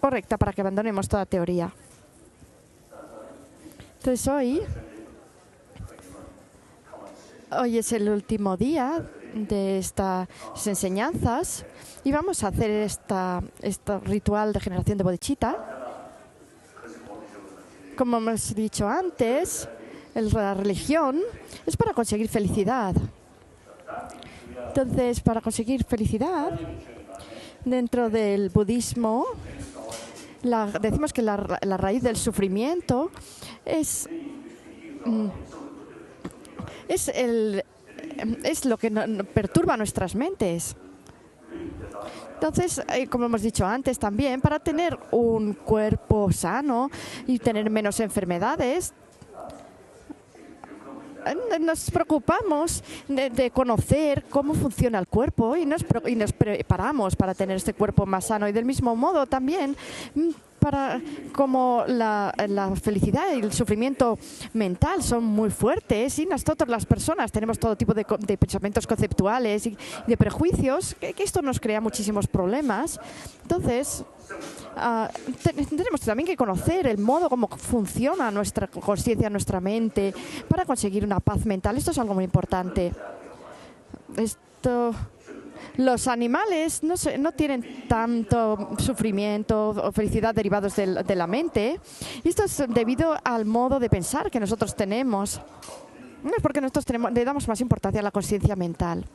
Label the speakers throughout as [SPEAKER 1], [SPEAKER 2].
[SPEAKER 1] Correcta para que abandonemos toda teoría. Entonces hoy es el último día de estas enseñanzas y vamos a hacer este ritual de generación de bodhicitta. Como hemos dicho antes, la religión es para conseguir felicidad. Entonces, para conseguir felicidad, dentro del budismo, decimos que la raíz del sufrimiento es lo que perturba nuestras mentes. Entonces, como hemos dicho antes también, para tener un cuerpo sano y tener menos enfermedades, nos preocupamos de conocer cómo funciona el cuerpo y nos preparamos para tener este cuerpo más sano. Y del mismo modo también, como la felicidad y el sufrimiento mental son muy fuertes y nosotros las personas tenemos todo tipo de pensamientos conceptuales y de prejuicios, que esto nos crea muchísimos problemas. Entonces, tenemos también que conocer el modo como funciona nuestra conciencia, nuestra mente, para conseguir una paz mental. Esto es algo muy importante. Los animales no tienen tanto sufrimiento o felicidad derivados de la mente. Esto es debido al modo de pensar que nosotros tenemos. No es porque nosotros le damos más importancia a la conciencia mental.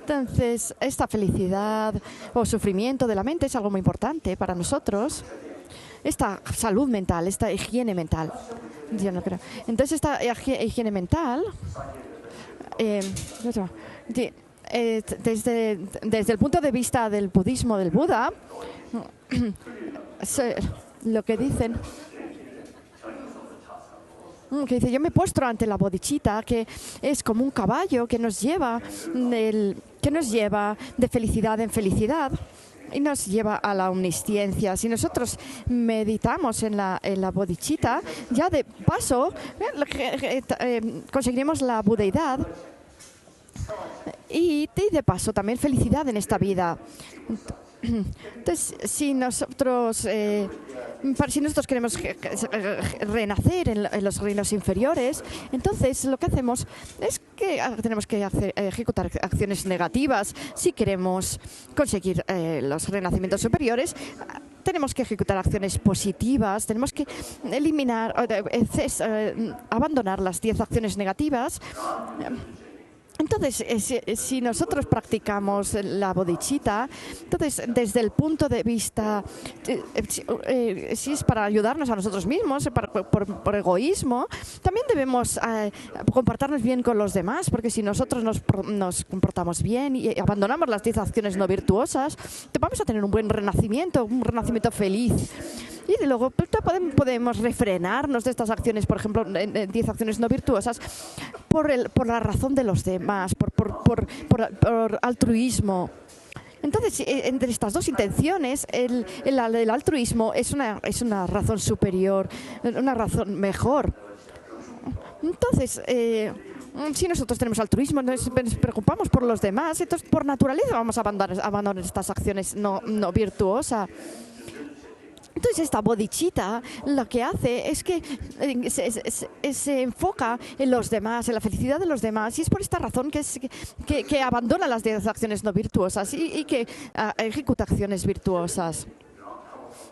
[SPEAKER 1] Entonces, esta felicidad o sufrimiento de la mente es algo muy importante para nosotros. Esta salud mental, esta higiene mental. Entonces, esta higiene mental, desde el punto de vista del budismo del Buda, lo que dicen, que dice, yo me postro ante la bodhicitta, que es como un caballo que nos lleva de felicidad en felicidad y nos lleva a la omnisciencia. Si nosotros meditamos en la bodhicitta, ya de paso conseguiremos la budeidad y de paso también felicidad en esta vida. Entonces, si nosotros queremos renacer en los reinos inferiores, entonces lo que hacemos es que tenemos que ejecutar acciones negativas. Si queremos conseguir los renacimientos superiores, tenemos que ejecutar acciones positivas, tenemos que eliminar, abandonar las 10 acciones negativas. Entonces, si nosotros practicamos la bodhicitta, entonces desde el punto de vista, si es para ayudarnos a nosotros mismos, por egoísmo, también debemos comportarnos bien con los demás, porque si nosotros nos comportamos bien y abandonamos las 10 acciones no virtuosas, vamos a tener un buen renacimiento, un renacimiento feliz. Y luego podemos refrenarnos de estas acciones, por ejemplo, 10 acciones no virtuosas, por la razón de los demás, por altruismo. Entonces, entre estas dos intenciones, el altruismo es una razón superior, una razón mejor. Entonces, si nosotros tenemos altruismo, nos preocupamos por los demás, entonces por naturaleza vamos a abandonar estas acciones no virtuosas. Entonces, esta bodhicitta lo que hace es que se enfoca en los demás, en la felicidad de los demás, y es por esta razón que abandona las 10 acciones no virtuosas y que ejecuta acciones virtuosas.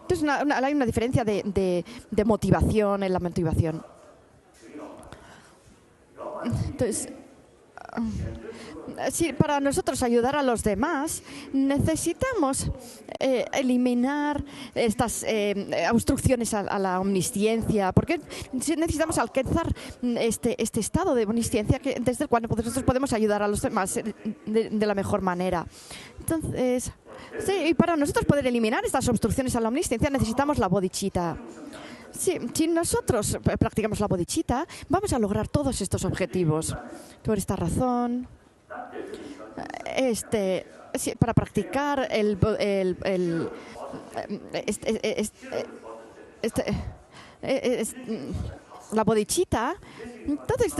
[SPEAKER 1] Entonces, hay una diferencia de motivación en la motivación. Entonces, si para nosotros ayudar a los demás, necesitamos eliminar estas obstrucciones a la omnisciencia, porque necesitamos alcanzar este estado de omnisciencia desde el cual nosotros podemos ayudar a los demás de la mejor manera. Entonces, sí, y para nosotros poder eliminar estas obstrucciones a la omnisciencia necesitamos la bodhicitta. Sí, si nosotros practicamos la bodhicitta, vamos a lograr todos estos objetivos. Por esta razón, sí, para practicar este- es- la bodhicitta. Entonces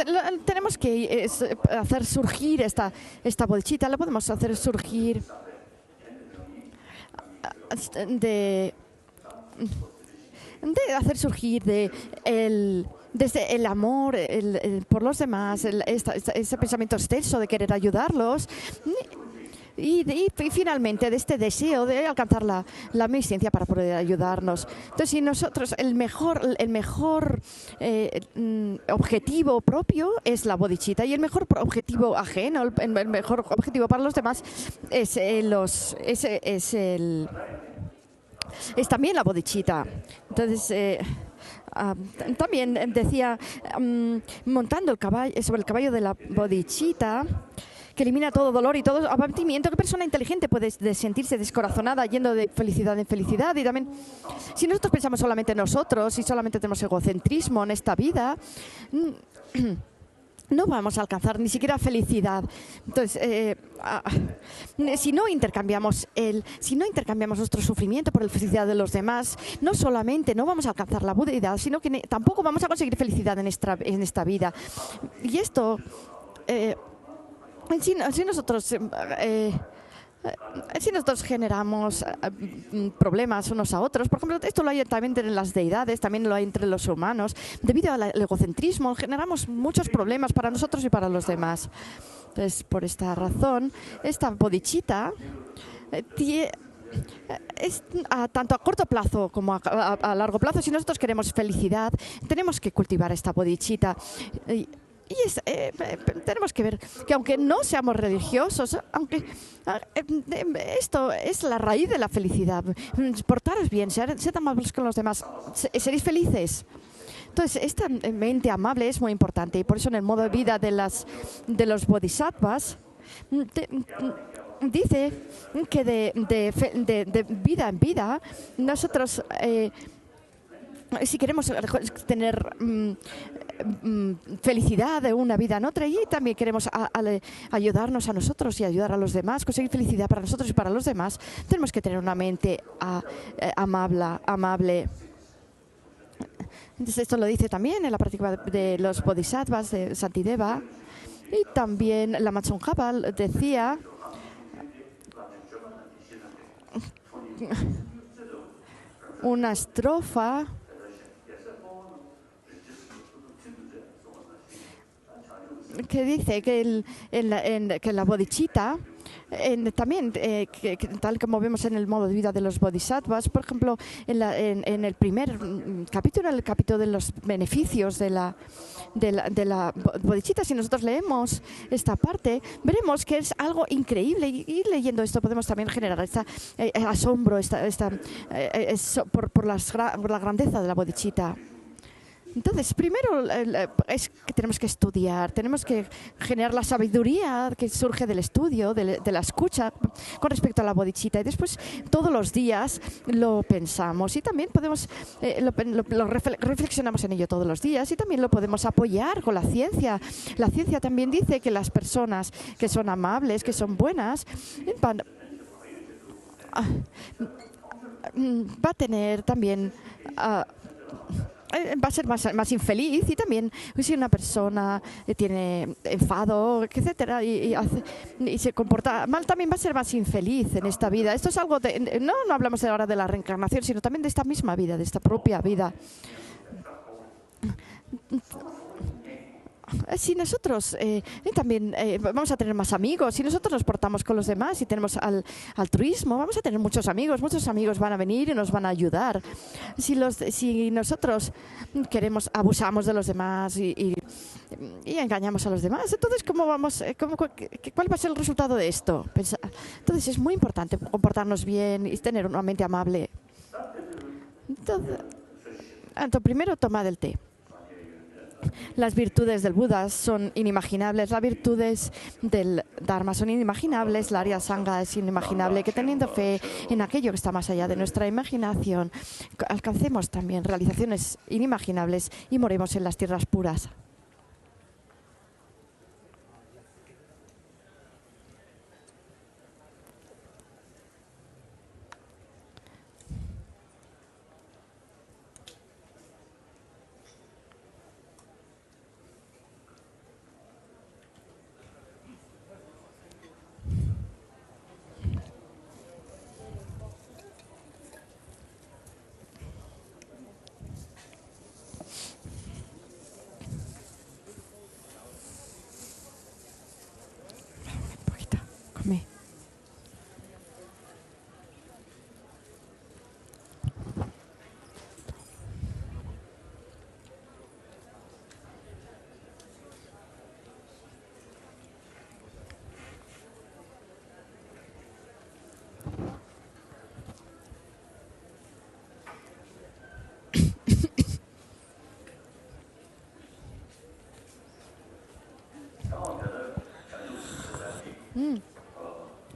[SPEAKER 1] tenemos que hacer surgir esta bodhicitta, la podemos hacer surgir de hacer surgir desde el amor por los demás, ese pensamiento extenso de querer ayudarlos. Y finalmente de este deseo de alcanzar la omnisciencia para poder ayudarnos. Entonces, si nosotros el mejor objetivo propio es la bodhicitta, y el mejor objetivo ajeno, el mejor objetivo para los demás es también la bodhicitta. Entonces, también decía, montando sobre el caballo de la bodhicitta, que elimina todo dolor y todo abatimiento, ¿qué persona inteligente puede sentirse descorazonada yendo de felicidad en felicidad? Y también, si nosotros pensamos solamente en nosotros y solamente tenemos egocentrismo en esta vida, no vamos a alcanzar ni siquiera felicidad. Entonces, si no intercambiamos nuestro sufrimiento por la felicidad de los demás, no solamente no vamos a alcanzar la budeidad, sino que tampoco vamos a conseguir felicidad en esta vida. Y esto, si nosotros generamos problemas unos a otros, por ejemplo, esto lo hay también entre las deidades, también lo hay entre los humanos, debido al egocentrismo, generamos muchos problemas para nosotros y para los demás. Entonces, por esta razón, esta bodhicitta es tanto a corto plazo como a largo plazo. Si nosotros queremos felicidad, tenemos que cultivar esta bodhicitta. Y tenemos que ver que aunque no seamos religiosos, esto es la raíz de la felicidad. Portaros bien, sed amables con los demás, seréis felices. Entonces, esta mente amable es muy importante, y por eso en el modo de vida de los bodhisattvas dice que de vida en vida nosotros, si queremos tener felicidad de una vida en otra, y también queremos ayudarnos a nosotros y ayudar a los demás, conseguir felicidad para nosotros y para los demás, tenemos que tener una mente amable. Entonces, esto lo dice también en la práctica de los bodhisattvas de Shantideva. Y también la Tsongkhapa decía una estrofa que dice que la bodhicitta, también, tal como vemos en el modo de vida de los bodhisattvas, por ejemplo, en el primer capítulo, el capítulo de los beneficios de la bodhicitta, si nosotros leemos esta parte, veremos que es algo increíble, y leyendo esto podemos también generar asombro por la grandeza de la bodhicitta. Entonces, primero es que tenemos que estudiar, tenemos que generar la sabiduría que surge del estudio, de la escucha con respecto a la bodhicitta, y después todos los días lo pensamos, y también podemos reflexionamos en ello todos los días, y también lo podemos apoyar con la ciencia. La ciencia también dice que las personas que son amables, que son buenas, va a tener también va a ser más infeliz, y también si una persona tiene enfado, etcétera, y se comporta mal, también va a ser más infeliz en esta vida. Esto es algo no hablamos ahora de la reencarnación, sino también de esta misma vida, de esta propia vida. Si nosotros también vamos a tener más amigos, si nosotros nos portamos con los demás y tenemos altruismo, vamos a tener muchos amigos van a venir y nos van a ayudar. Si nosotros abusamos de los demás y engañamos a los demás, entonces ¿cuál va a ser el resultado de esto? Entonces es muy importante comportarnos bien y tener una mente amable. Entonces, primero, tomad el té. Las virtudes del Buda son inimaginables, las virtudes del Dharma son inimaginables, la Arya Sangha es inimaginable, que teniendo fe en aquello que está más allá de nuestra imaginación, alcancemos también realizaciones inimaginables y moremos en las tierras puras.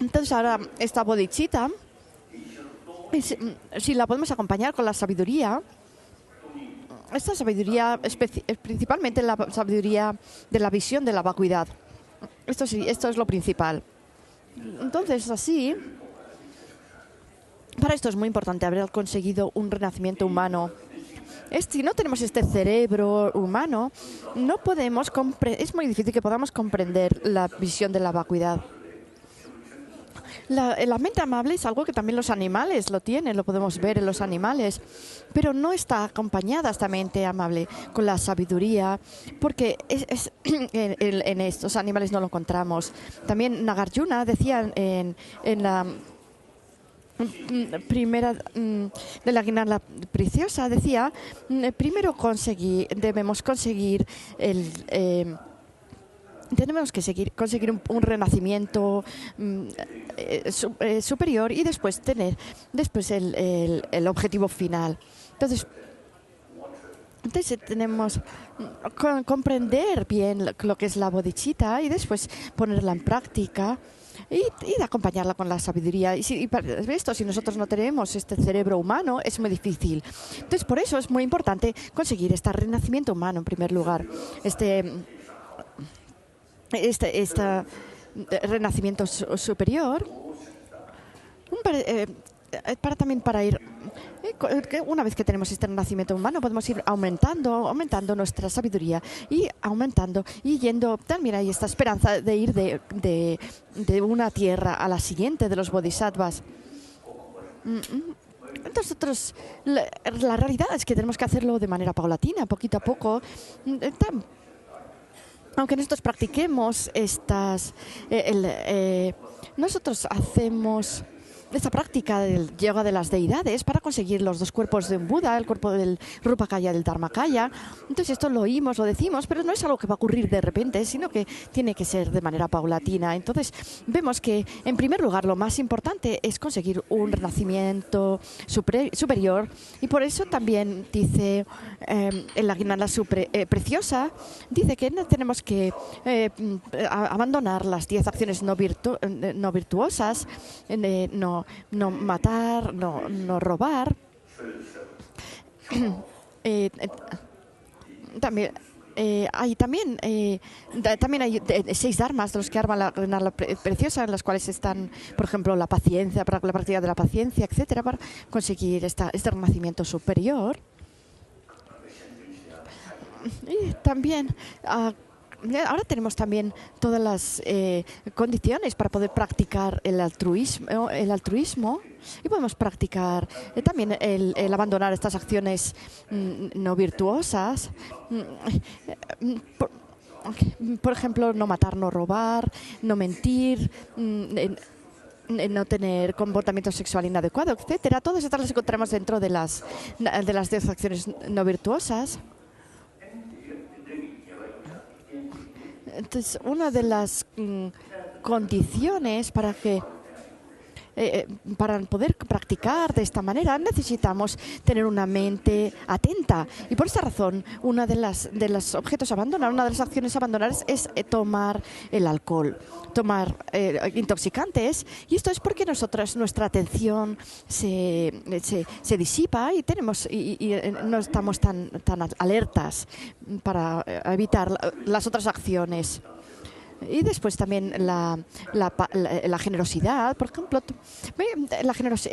[SPEAKER 1] Entonces ahora esta bodhicitta, si la podemos acompañar con la sabiduría, esta sabiduría es principalmente la sabiduría de la visión de la vacuidad. Esto sí, esto es lo principal. Entonces, así, para esto es muy importante haber conseguido un renacimiento humano. Si no tenemos este cerebro humano, no podemos es muy difícil que podamos comprender la visión de la vacuidad. La mente amable es algo que también los animales lo tienen, lo podemos ver en los animales, pero no está acompañada esta mente amable con la sabiduría, porque en estos animales no lo encontramos. También Nagarjuna decía en la primera de la guirnalda preciosa, decía, primero debemos conseguir tenemos que conseguir un renacimiento superior y después tener el objetivo final. Entonces tenemos que comprender bien lo que es la bodhicitta y después ponerla en práctica y acompañarla con la sabiduría. Y para esto, si nosotros no tenemos este cerebro humano, es muy difícil. Entonces, por eso es muy importante conseguir este renacimiento humano en primer lugar. Este renacimiento superior para ir una vez que tenemos este renacimiento humano podemos ir aumentando nuestra sabiduría y aumentando y yendo. También hay esta esperanza de ir de una tierra a la siguiente de los bodhisattvas. Nosotros la realidad es que tenemos que hacerlo de manera paulatina, poquito a poco. Aunque nosotros practiquemos nosotros hacemos esta práctica del yoga de las deidades para conseguir los dos cuerpos de un Buda, el cuerpo del Rupakaya y del Dharmakaya. Entonces esto lo oímos, lo decimos, pero no es algo que va a ocurrir de repente, sino que tiene que ser de manera paulatina. Entonces vemos que, en primer lugar, lo más importante es conseguir un renacimiento superior, y por eso también dice en la guirnalda preciosa, dice que no tenemos que abandonar las 10 acciones no virtuosas, no matar, no robar. También hay 6 dharmas de los que arma la guirnalda preciosa, en las cuales están, por ejemplo, la paciencia, para la práctica de la paciencia, etcétera, para conseguir este renacimiento superior. Y también ahora tenemos también todas las condiciones para poder practicar el altruismo y podemos practicar también el abandonar estas acciones no virtuosas. Por ejemplo, no matar, no robar, no mentir, no tener comportamiento sexual inadecuado, etcétera. Todas estas las encontramos dentro de las 10 acciones no virtuosas. Entonces, una de las condiciones para poder practicar de esta manera necesitamos tener una mente atenta, y por esta razón una de los objetos a abandonar, una de las acciones a abandonar es tomar el alcohol, tomar intoxicantes, y esto es porque nuestra atención se disipa y no estamos tan alertas para evitar las otras acciones. Y después también la generosidad, por ejemplo,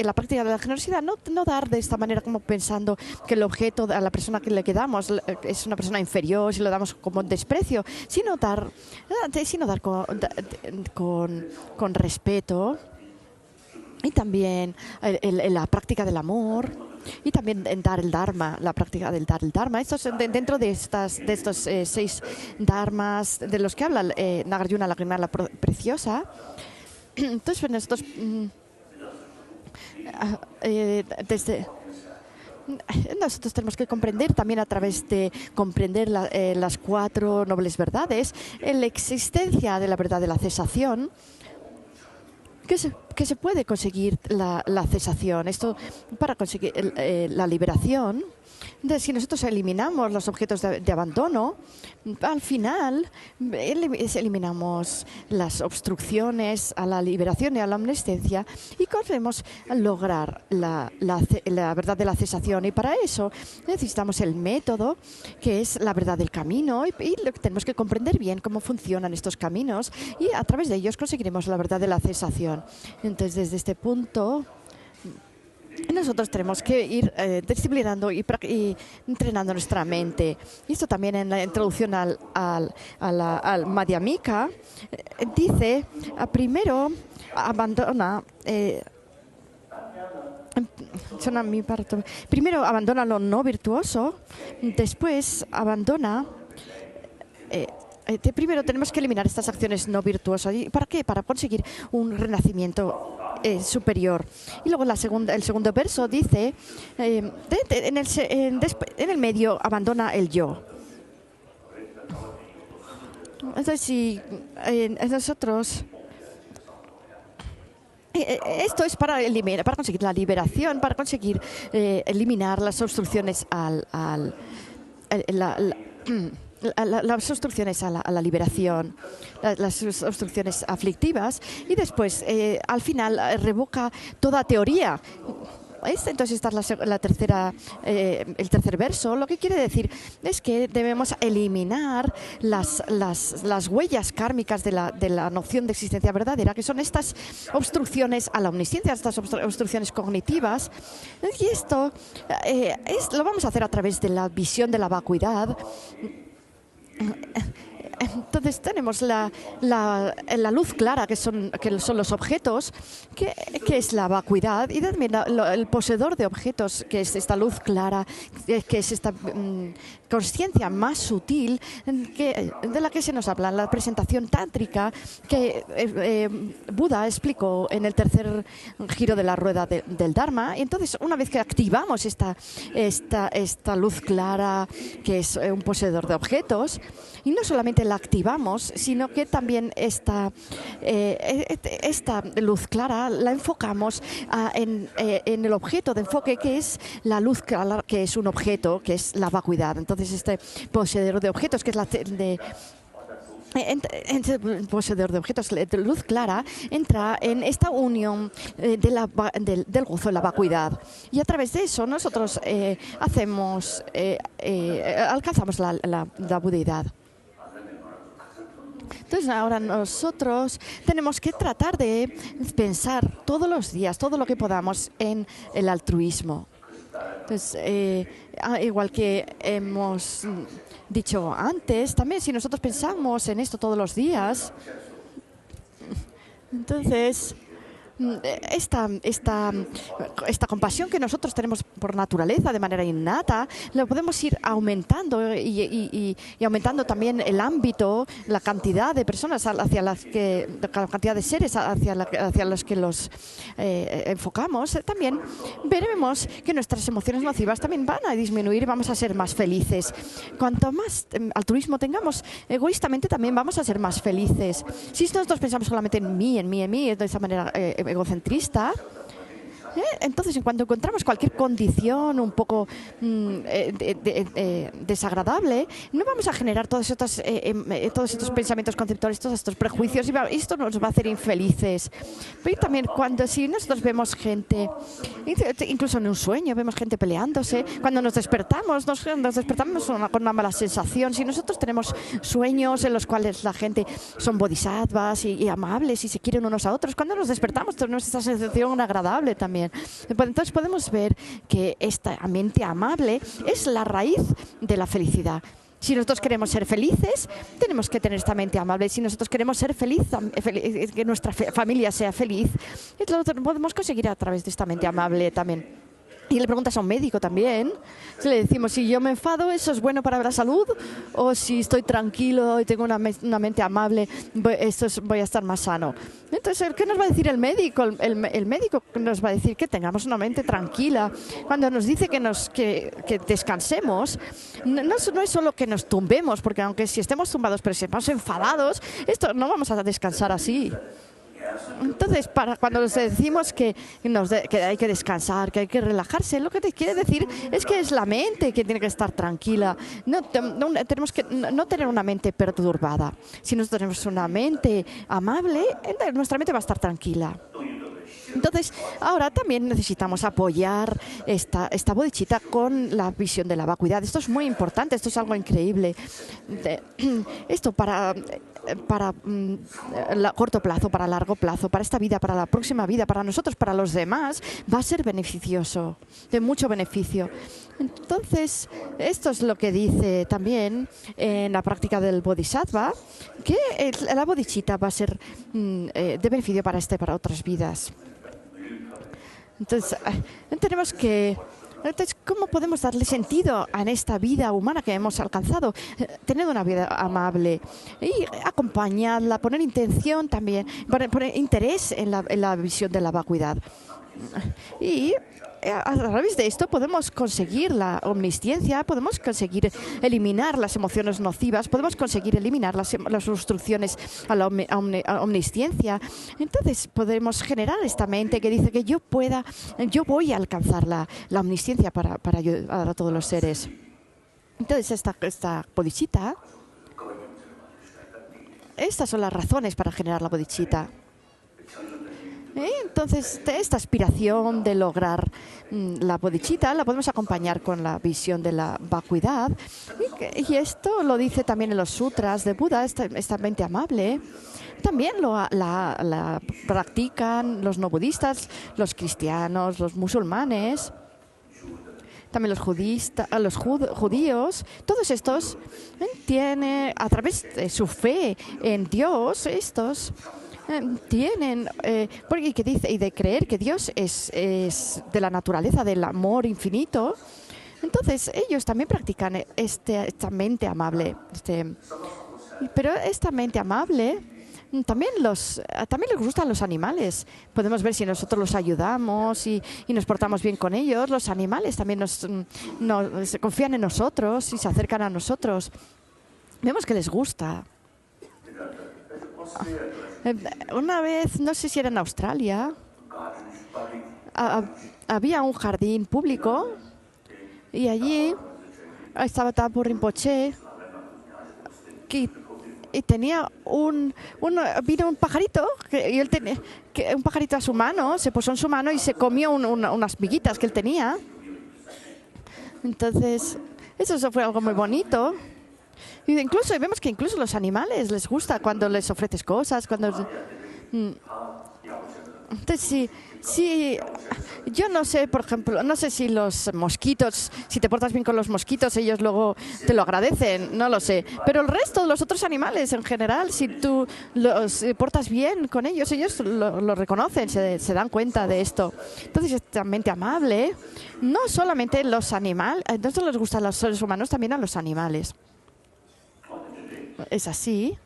[SPEAKER 1] la práctica de la generosidad, no dar de esta manera como pensando que el objeto a la persona que le damos es una persona inferior, si lo damos como desprecio, sino dar con respeto. Y también la práctica del amor, y también en dar el Dharma, la práctica del dar el Dharma. Esto es dentro de estos 6 Dharmas de los que habla Nagarjuna, la guirnalda preciosa. Entonces, pues nosotros nosotros tenemos que comprender también, a través de comprender las 4 nobles verdades, la existencia de la verdad de la cesación, que se puede conseguir la cesación. Esto para conseguir la liberación. Entonces, si nosotros eliminamos los objetos de abandono, al final eliminamos las obstrucciones a la liberación y a la omnisciencia y podemos lograr la verdad de la cesación. Y para eso necesitamos el método, que es la verdad del camino, y tenemos que comprender bien cómo funcionan estos caminos y a través de ellos conseguiremos la verdad de la cesación. Entonces, desde este punto, nosotros tenemos que ir disciplinando y entrenando nuestra mente. Y esto también en la introducción al Madhyamika dice, primero abandona primero abandona lo no virtuoso, después abandona. Primero tenemos que eliminar estas acciones no virtuosas. ¿Y para qué? Para conseguir un renacimiento superior. Y luego el segundo verso dice, en el medio abandona el yo. Entonces, si nosotros... Esto es para conseguir la liberación, para conseguir eliminar las obstrucciones las obstrucciones a la liberación, las obstrucciones aflictivas, y después, al final, revoca toda teoría. Entonces, esta es el tercer verso. Lo que quiere decir es que debemos eliminar las huellas kármicas de la noción de existencia verdadera, que son estas obstrucciones a la omnisciencia, estas obstrucciones cognitivas. Y esto lo vamos a hacer a través de la visión de la vacuidad. Entonces tenemos la luz clara, que son los objetos, que es la vacuidad, y también el poseedor de objetos, que es esta luz clara, que es esta conciencia más sutil de la que se nos habla en la presentación tántrica que Buda explicó en el tercer giro de la rueda del Dharma. Y entonces, una vez que activamos esta luz clara, que es un poseedor de objetos, y no solamente la activamos, sino que también esta luz clara la enfocamos en el objeto de enfoque, que es la luz clara, que es un objeto, que es la vacuidad. Entonces, este poseedor de objetos, que es poseedor de objetos de luz clara, entra en esta unión del gozo, la vacuidad. Y a través de eso nosotros alcanzamos la budeidad. Entonces, ahora nosotros tenemos que tratar de pensar todos los días, todo lo que podamos, en el altruismo. Entonces, igual que hemos dicho antes, también si nosotros pensamos en esto todos los días, entonces esta compasión que nosotros tenemos por naturaleza, de manera innata, lo podemos ir aumentando y aumentando también el ámbito, la cantidad de personas la cantidad de seres hacia los que los enfocamos. También veremos que nuestras emociones nocivas también van a disminuir y vamos a ser más felices. Cuanto más altruismo tengamos, egoístamente también vamos a ser más felices. Si nosotros pensamos solamente en mí, de esa manera egocentrista, entonces, en cuanto encontramos cualquier condición un poco desagradable, no vamos a generar todos estos pensamientos conceptuales, todos estos prejuicios, y esto nos va a hacer infelices. Pero también si nosotros vemos gente, incluso en un sueño, vemos gente peleándose, cuando nos despertamos con una mala sensación. Si nosotros tenemos sueños en los cuales la gente son bodhisattvas y amables y se quieren unos a otros, cuando nos despertamos tenemos esta sensación agradable también. Entonces podemos ver que esta mente amable es la raíz de la felicidad. Si nosotros queremos ser felices, tenemos que tener esta mente amable. Si nosotros queremos ser que nuestra familia sea feliz, lo podemos conseguir a través de esta mente amable también. Y le preguntas a un médico también, si le decimos, si yo me enfado, ¿eso es bueno para la salud? O si estoy tranquilo y tengo una mente amable, voy a estar más sano. Entonces, ¿qué nos va a decir el médico? El médico nos va a decir que tengamos una mente tranquila. Cuando nos dice que descansemos, no es solo que nos tumbemos, porque aunque si estemos tumbados pero si estamos enfadados, no vamos a descansar así. Entonces, cuando nos decimos que hay que descansar, que hay que relajarse, lo que te quiere decir es que es la mente que tiene que estar tranquila. Tenemos que no tener una mente perturbada. Si nosotros tenemos una mente amable, nuestra mente va a estar tranquila. Entonces, ahora también necesitamos apoyar esta bodhicitta con la visión de la vacuidad. Esto es muy importante, esto es algo increíble. Esto para corto plazo, para largo plazo, para esta vida, para la próxima vida, para nosotros, para los demás, va a ser beneficioso, de mucho beneficio. Entonces, esto es lo que dice también en la práctica del Bodhisattva, que la bodhicitta va a ser de beneficio para para otras vidas. Entonces, ¿cómo podemos darle sentido a esta vida humana que hemos alcanzado? Tener una vida amable y acompañarla, poner intención también, poner interés en la visión de la vacuidad. Y a través de esto podemos conseguir la omnisciencia, podemos conseguir eliminar las emociones nocivas, podemos conseguir eliminar las obstrucciones a la omnisciencia. Entonces podemos generar esta mente que dice que yo voy a alcanzar la omnisciencia para ayudar a todos los seres. Entonces esta bodhicitta, estas son las razones para generar la bodhicitta. Entonces, esta aspiración de lograr la bodhicitta la podemos acompañar con la visión de la vacuidad. Y esto lo dice también en los sutras de Buda, esta mente amable. También la practican los no budistas, los cristianos, los musulmanes, también los judíos. Todos estos tienen, a través de su fe en Dios, tienen, porque dice, y de creer que Dios es de la naturaleza del amor infinito, entonces ellos también practican esta mente amable. Pero esta mente amable también les gustan los animales. Podemos ver si nosotros los ayudamos y nos portamos bien con ellos. Los animales también se confían en nosotros y se acercan a nosotros. Vemos que les gusta. Una vez, no sé si era en Australia, había un jardín público y allí estaba Thapo Rinpoche y tenía vino un pajarito y él tenía un pajarito a su mano, se posó en su mano y se comió unas miguitas que él tenía. Entonces, eso fue algo muy bonito. Y vemos que incluso los animales les gusta cuando les ofreces cosas, Entonces, sí, yo no sé, por ejemplo, no sé si los mosquitos, si te portas bien con los mosquitos, ellos luego te lo agradecen, no lo sé. Pero el resto de los otros animales en general, si tú los portas bien con ellos lo reconocen, se dan cuenta de esto. Entonces, esta mente amable, no solamente los animales, entonces les gustan a los seres humanos, también a los animales. Es así.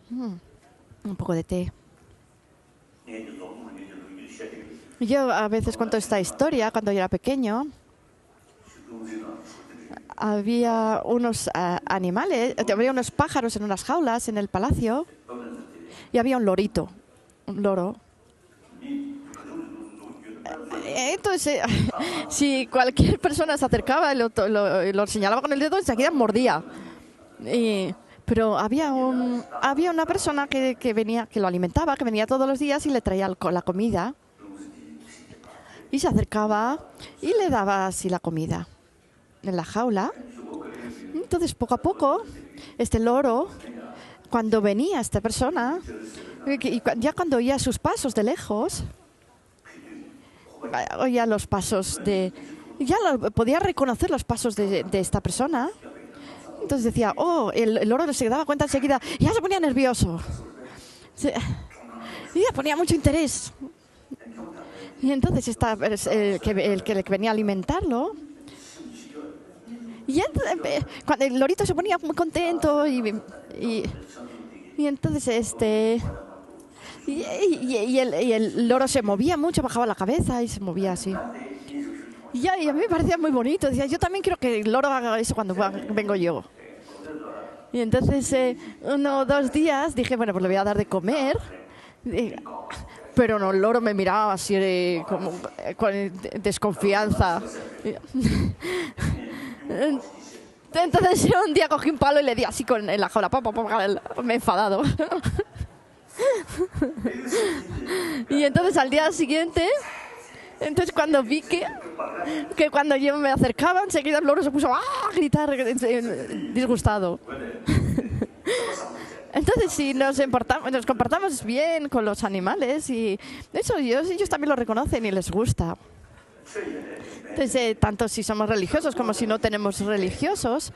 [SPEAKER 1] Un poco de té. Yo a veces cuento esta historia. Cuando yo era pequeño, había unos animales, había unos pájaros en unas jaulas en el palacio y había un loro. Entonces, si cualquier persona se acercaba y lo señalaba con el dedo, enseguida mordía. Pero había una persona que lo alimentaba, que venía todos los días y le traía la comida. Y se acercaba y le daba así la comida en la jaula. Entonces, poco a poco, este loro, cuando venía esta persona, ya cuando oía sus pasos de lejos, oía los pasos podía reconocer los pasos de esta persona. Entonces decía, el loro se daba cuenta enseguida, y ya se ponía nervioso. Y ya ponía mucho interés. Y entonces el que venía a alimentarlo, y cuando el lorito se ponía muy contento y entonces y el loro se movía mucho, bajaba la cabeza y se movía así. Y a mí me parecía muy bonito. Decía, yo también quiero que el loro haga eso cuando vengo yo. Y entonces, 1 o 2 días dije, bueno, pues le voy a dar de comer. Pero no, el loro me miraba así como con desconfianza. Entonces un día cogí un palo y le di así en la jaula. Me he enfadado. Y entonces al día siguiente, entonces cuando vi que cuando yo me acercaba, enseguida el loro se puso a gritar disgustado. Entonces, si nos comportamos bien con los animales, y eso ellos también lo reconocen y les gusta. Entonces, tanto si somos religiosos como si no tenemos religiosos,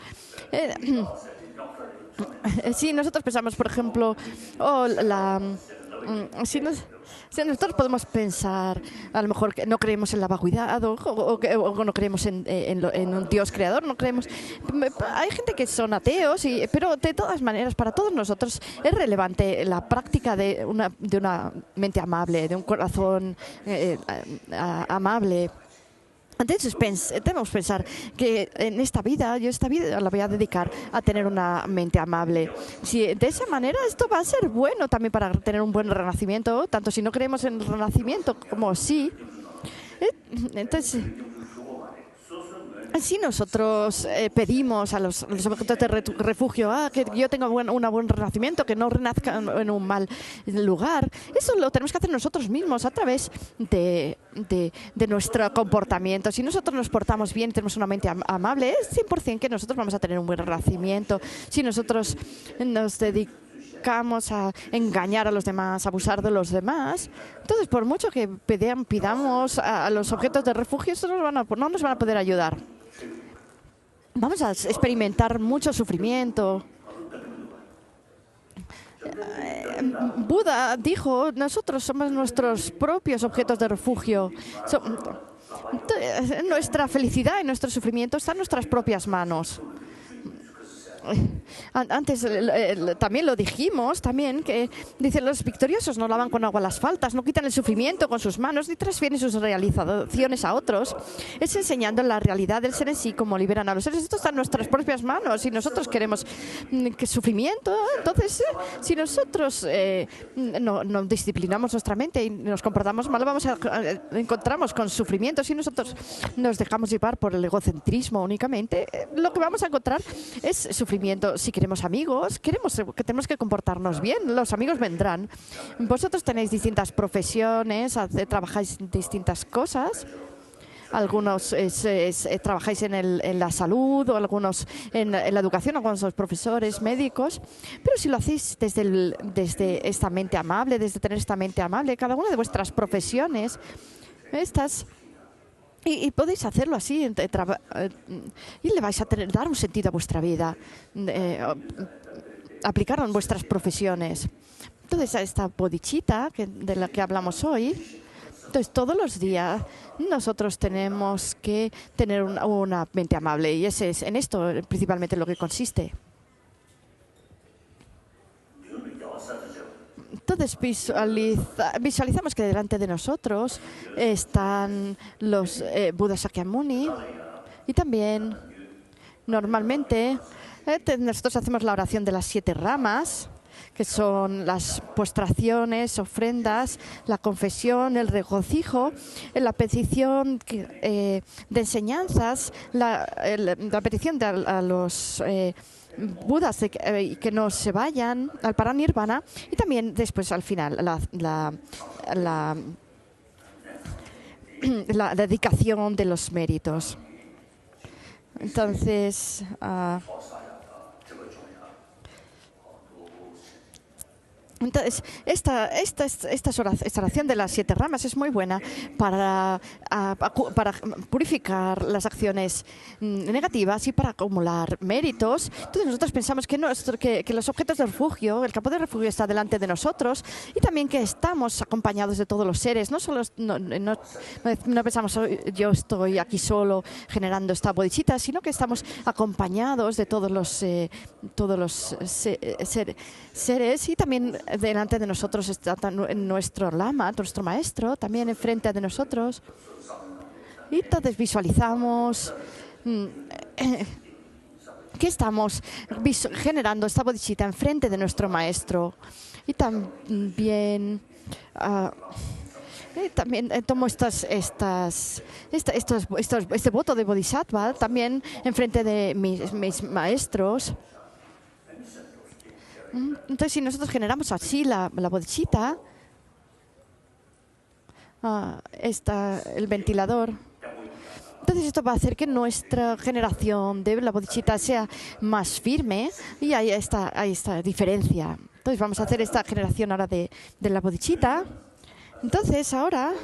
[SPEAKER 1] si nosotros pensamos, por ejemplo, si nosotros podemos pensar, a lo mejor que no creemos en la vacuidad o no creemos en un Dios creador, no creemos. Hay gente que son ateos, pero de todas maneras, para todos nosotros es relevante la práctica de una mente amable, de un corazón amable. Entonces debemos pensar que en esta vida la voy a dedicar a tener una mente amable. Si de esa manera esto va a ser bueno también para tener un buen renacimiento, tanto si no creemos en el renacimiento como sí. Entonces, si nosotros pedimos a los objetos de refugio que yo tenga un buen renacimiento, que no renazca en un mal lugar, eso lo tenemos que hacer nosotros mismos a través de nuestro comportamiento. Si nosotros nos portamos bien, tenemos una mente amable, es 100% que nosotros vamos a tener un buen renacimiento. Si nosotros nos dedicamos a engañar a los demás, a abusar de los demás, entonces por mucho que pidamos a los objetos de refugio, eso no nos van a poder ayudar. Vamos a experimentar mucho sufrimiento. Buda dijo, nosotros somos nuestros propios objetos de refugio. Nuestra felicidad y nuestro sufrimiento están en nuestras propias manos. Antes también lo dijimos, que dicen los victoriosos no lavan con agua las faltas, no quitan el sufrimiento con sus manos ni transfieren sus realizaciones a otros. Es enseñando la realidad del ser en sí, como liberan a los seres. Esto está en nuestras propias manos. Si nosotros queremos que sufrimiento, entonces si nosotros no disciplinamos nuestra mente y nos comportamos mal, encontramos con sufrimiento. Si nosotros nos dejamos llevar por el egocentrismo únicamente, lo que vamos a encontrar es sufrimiento. Si queremos amigos, tenemos que comportarnos bien. Los amigos vendrán. Vosotros tenéis distintas profesiones, trabajáis en distintas cosas. Algunos trabajáis en la salud, o algunos en la educación, algunos son profesores, médicos. Pero si lo hacéis desde esta mente amable, desde tener esta mente amable, cada una de vuestras profesiones, y podéis hacerlo así y le vais a dar un sentido a vuestra vida, aplicarlo en vuestras profesiones. Entonces, a esta bodhicitta de la que hablamos hoy, entonces todos los días nosotros tenemos que tener una mente amable, y en esto principalmente lo que consiste. Entonces visualizamos que delante de nosotros están los Buda Shakyamuni, y también normalmente nosotros hacemos la oración de las 7 ramas, que son las postraciones, ofrendas, la confesión, el regocijo, la petición de enseñanzas, la petición a los Budas que no se vayan al paranirvana, y también después al final la dedicación de los méritos. Entonces, esta oración de las 7 ramas es muy buena para purificar las acciones negativas y para acumular méritos. Entonces nosotros pensamos que los objetos de refugio, el campo de refugio está delante de nosotros, y también que estamos acompañados de todos los seres. No pensamos, yo estoy aquí solo generando esta bodhicitta, sino que estamos acompañados de todos los seres, y también delante de nosotros está nuestro lama, nuestro maestro, también enfrente de nosotros. Y entonces visualizamos que estamos generando esta bodhicitta enfrente de nuestro maestro. Y también tomo este voto de bodhisattva también enfrente de mis maestros. Entonces, si nosotros generamos así la bodhicitta, el ventilador, entonces esto va a hacer que nuestra generación de la bodhicitta sea más firme, y hay esta diferencia. Entonces vamos a hacer esta generación ahora de la bodhicitta. Entonces ahora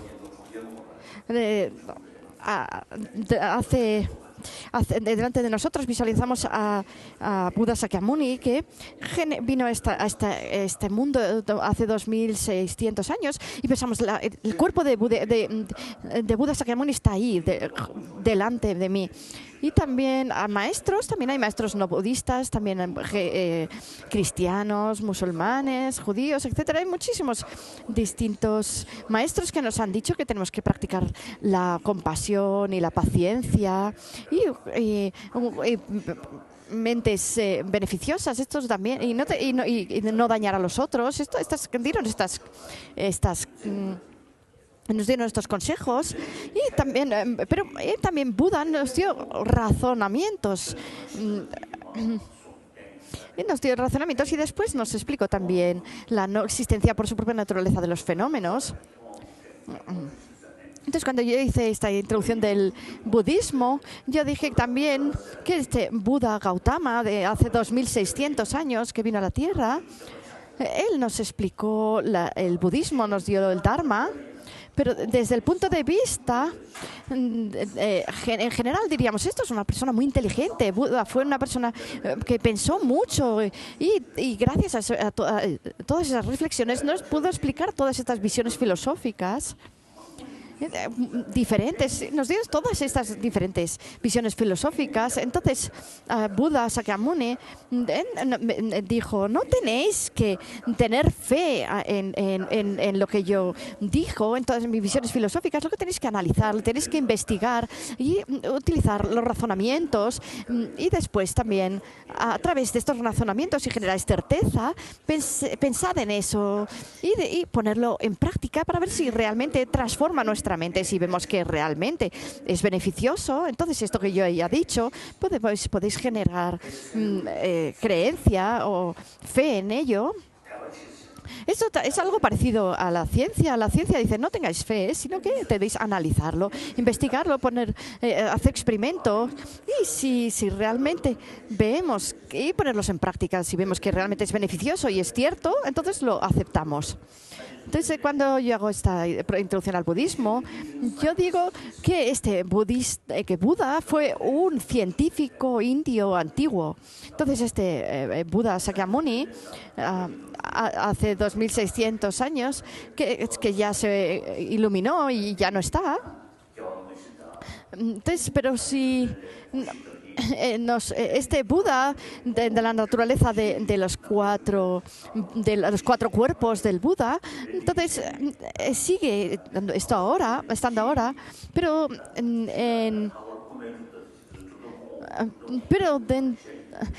[SPEAKER 1] delante de nosotros visualizamos a Buda Sakyamuni, que vino a este mundo hace 2600 años, y pensamos, el cuerpo de Buda Sakyamuni está ahí, delante de mí. Y también hay maestros no budistas, también cristianos, musulmanes, judíos, etcétera. Hay muchísimos distintos maestros que nos han dicho que tenemos que practicar la compasión y la paciencia y mentes beneficiosas, estos también, y no dañar a los otros. Nos dieron estos consejos, y también, pero también Buda nos dio razonamientos. Y después nos explicó también la no existencia por su propia naturaleza de los fenómenos. Entonces, cuando yo hice esta introducción del budismo, yo dije también que este Buda Gautama de hace 2600 años que vino a la Tierra, él nos explicó el budismo, nos dio el Dharma. Pero desde el punto de vista, en general diríamos, esto es una persona muy inteligente. Buda fue una persona que pensó mucho, y gracias a todas esas reflexiones nos pudo explicar todas estas visiones filosóficas diferentes. Nos dio todas estas diferentes visiones filosóficas. Entonces, Buda Sakyamuni dijo, no tenéis que tener fe en lo que yo dijo, en todas mis visiones filosóficas. Lo que tenéis que analizar, tenéis que investigar y utilizar los razonamientos, y después también a través de estos razonamientos, si generáis certeza, pensad en eso y ponerlo en práctica para ver si realmente transforma nuestra mente. Si vemos que realmente es beneficioso, entonces esto que yo ya he dicho, podéis generar creencia o fe en ello. Esto es algo parecido a la ciencia. La ciencia dice, no tengáis fe, sino que debéis analizarlo, investigarlo, hacer experimentos, y si realmente vemos, y ponerlos en práctica, si vemos que realmente es beneficioso y es cierto, entonces lo aceptamos. Entonces, cuando yo hago esta introducción al budismo, yo digo que que Buda fue un científico indio antiguo. Entonces, Buda Sakyamuni, hace 2600 años, que ya se iluminó y ya no está. Entonces, pero si este Buda de la naturaleza de los cuatro cuerpos del Buda, entonces sigue estando ahora, pero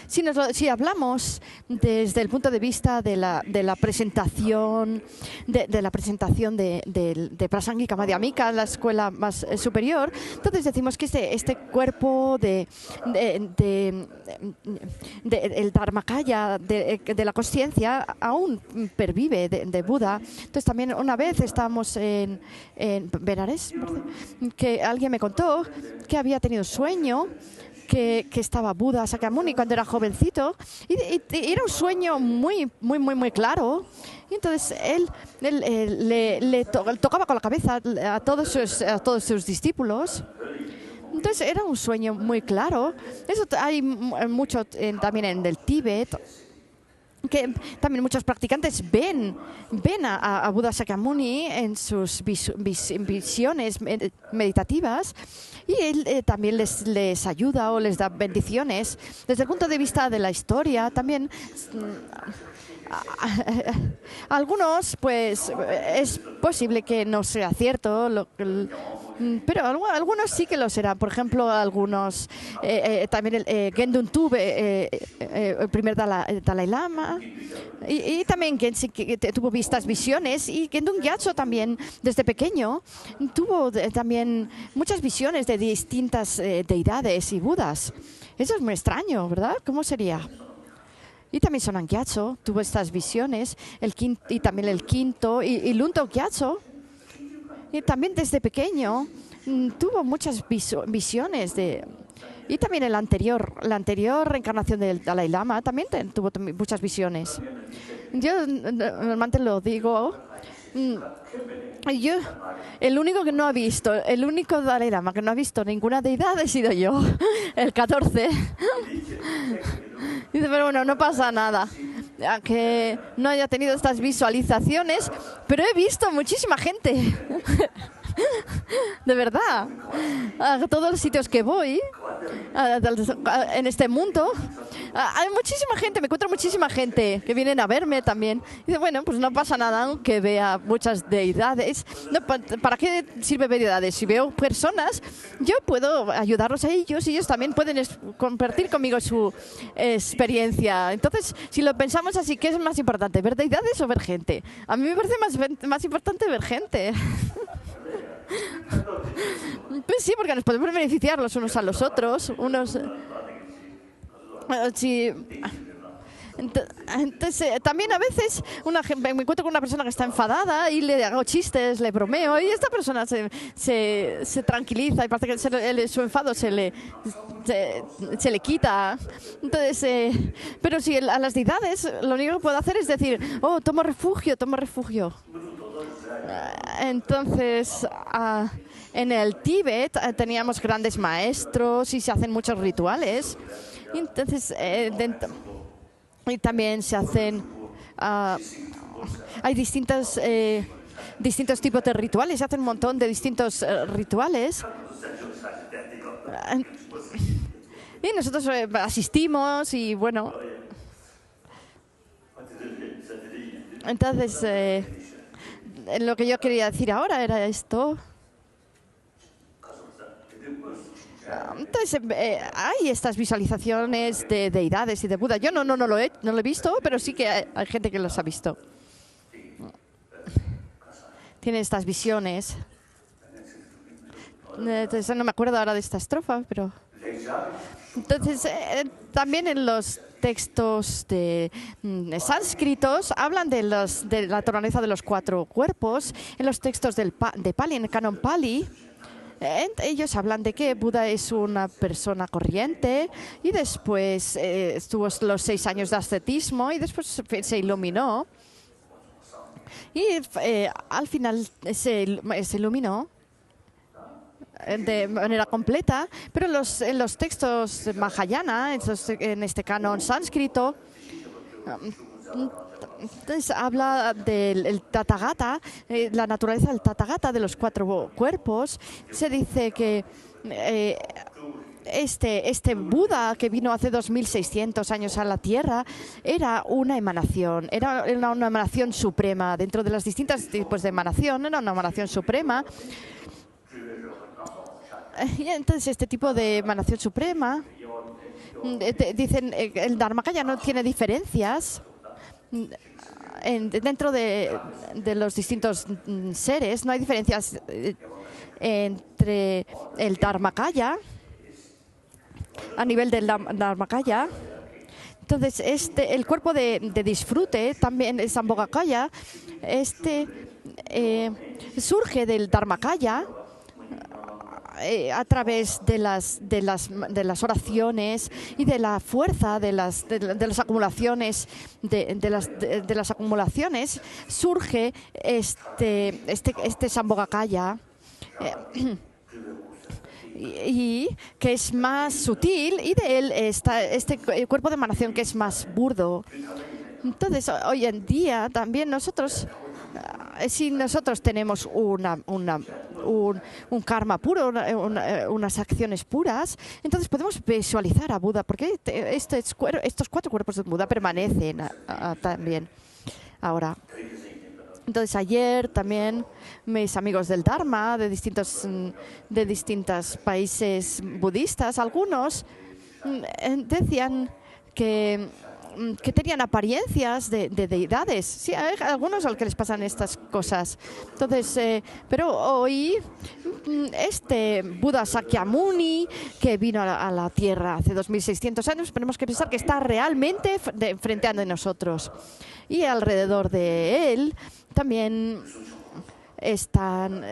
[SPEAKER 1] si hablamos desde el punto de vista de la presentación de Prasangika Madhyamika, la escuela más superior, entonces decimos que este cuerpo el Dharmakaya de la consciencia aún pervive de Buda. Entonces también una vez estábamos en Benares, que alguien me contó que había tenido un sueño que estaba Buda Sakyamuni cuando era jovencito, y era un sueño muy claro. Y entonces él le tocaba con la cabeza a todos sus discípulos. Entonces era un sueño muy claro. Eso hay mucho también en el Tíbet, que también muchos practicantes ven a Buda Sakyamuni en sus visiones meditativas, y él también les ayuda o les da bendiciones. Desde el punto de vista de la historia, también Algunos, pues, es posible que no sea cierto, pero algunos sí que lo serán. Por ejemplo, algunos, también Gendun Tube, el primer Dalai Lama, y también Genshin, que tuvo vistas visiones, y Gendun Gyatso también, desde pequeño, tuvo también muchas visiones de distintas deidades y budas. Eso es muy extraño, ¿verdad? ¿Cómo sería? Y también Sonan Gyatso tuvo estas visiones, y también el quinto, y Lunto Gyatso, y también desde pequeño tuvo muchas visiones y también la anterior reencarnación del Dalai Lama también tuvo muchas visiones. Yo normalmente lo digo, el único que no ha visto, el único Dalai Lama que no ha visto ninguna deidad he sido yo, el 14. Dice, pero bueno, no pasa nada, que no haya tenido estas visualizaciones, pero he visto muchísima gente. De verdad, a todos los sitios que voy en este mundo, hay muchísima gente, me encuentro muchísima gente que vienen a verme también. Y dice, bueno, pues no pasa nada aunque vea muchas deidades. No, ¿para qué sirve ver deidades? Si veo personas, yo puedo ayudarlos a ellos y ellos también pueden compartir conmigo su experiencia. Entonces, si lo pensamos así, ¿qué es más importante, ver deidades o ver gente? A mí me parece más importante ver gente. Pues sí, porque nos podemos beneficiar los unos a los otros. Sí. Entonces, también a veces me encuentro con una persona que está enfadada y le hago chistes, le bromeo, y esta persona se tranquiliza y parece que su enfado se le quita. Entonces, pero sí, a las deidades lo único que puedo hacer es decir, oh, tomo refugio. Entonces, en el Tíbet teníamos grandes maestros y se hacen muchos rituales. Entonces, y también se hacen, hay distintos tipos de rituales, se hacen un montón de distintos rituales. Y nosotros asistimos y bueno. Entonces, lo que yo quería decir ahora era esto. Entonces, hay estas visualizaciones de deidades y de Buda. Yo no lo he visto, pero sí que hay gente que los ha visto. Tiene estas visiones. Entonces, no me acuerdo ahora de esta estrofa, pero... Entonces, también en los textos de sánscritos hablan de la naturaleza de los 4 cuerpos. En los textos de Pali, en el canon Pali, ellos hablan de que Buda es una persona corriente y después tuvo los 6 años de ascetismo y después se iluminó. Y al final se iluminó de manera completa, pero en los textos Mahayana, en este canon sánscrito, entonces habla del Tathagata, la naturaleza del Tathagata, de los 4 cuerpos. Se dice que este Buda que vino hace 2600 años a la Tierra era una emanación, era una emanación suprema. Dentro de los distintos tipos de emanación, era una emanación suprema. Y entonces este tipo de emanación suprema, dicen, el Dharmakaya no tiene diferencias dentro de los distintos seres, no hay diferencias entre el Dharmakaya, a nivel del Dharmakaya. Entonces, el cuerpo de disfrute, también el Sambhogakaya, surge del Dharmakaya, a través de las oraciones y de la fuerza de las acumulaciones de las acumulaciones surge este Sambhogakaya, y que es más sutil, y de él está este cuerpo de emanación que es más burdo. Entonces, hoy en día también nosotros, si nosotros tenemos un karma puro, unas acciones puras. Entonces podemos visualizar a Buda, porque estos 4 cuerpos de Buda permanecen también ahora. Entonces ayer también mis amigos del Dharma, de distintos países budistas, algunos decían que tenían apariencias de deidades. Sí, hay algunos a los que les pasan estas cosas. Entonces, pero hoy este Buda Sakyamuni, que vino a la Tierra hace 2600 años, tenemos que pensar que está realmente frente a nosotros. Y alrededor de él también están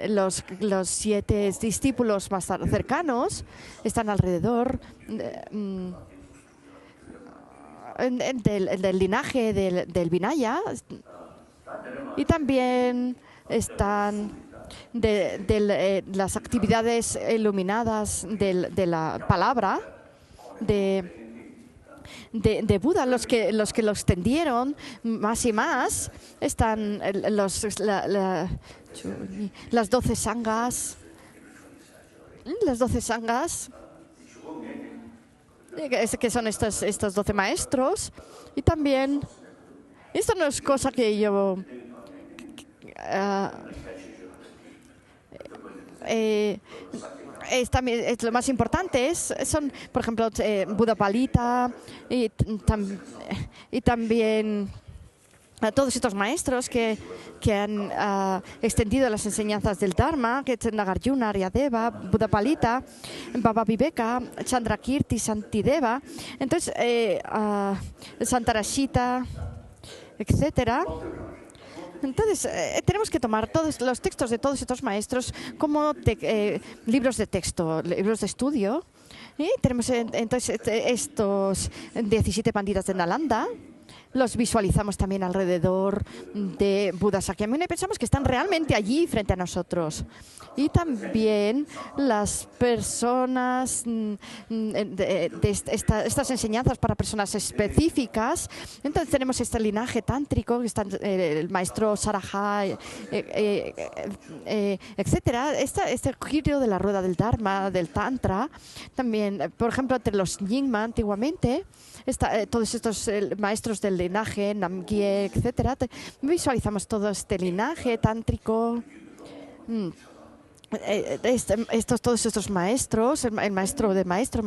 [SPEAKER 1] los 7 discípulos más cercanos, están alrededor del linaje del Vinaya, y también están las actividades iluminadas de la palabra de Buda, los que lo extendieron más y más. Están las 12 sangas, que son estos 12 maestros. Y también, esto no es cosa que yo es lo más importante, son, por ejemplo, Buda Palita y también a todos estos maestros que han extendido las enseñanzas del Dharma, que es Nagarjuna, Aryadeva, Buda Palita, Baba Viveka, Chandrakirti, Santideva, entonces Santarashita, etcétera. Entonces, tenemos que tomar todos los textos de todos estos maestros como libros de texto, libros de estudio. Y tenemos entonces estos 17 panditas de Nalanda. Los visualizamos también alrededor de Buda Sakyamuni y pensamos que están realmente allí frente a nosotros. Y también las personas estas enseñanzas para personas específicas. Entonces tenemos este linaje tántrico, que está el maestro Saraha, etcétera. Este giro de la rueda del Dharma, del Tantra. También, por ejemplo, entre los Nyingma antiguamente, todos estos maestros del linaje, Namgyel, etcétera, visualizamos todo este linaje tántrico. Todos estos maestros, el maestro de maestros,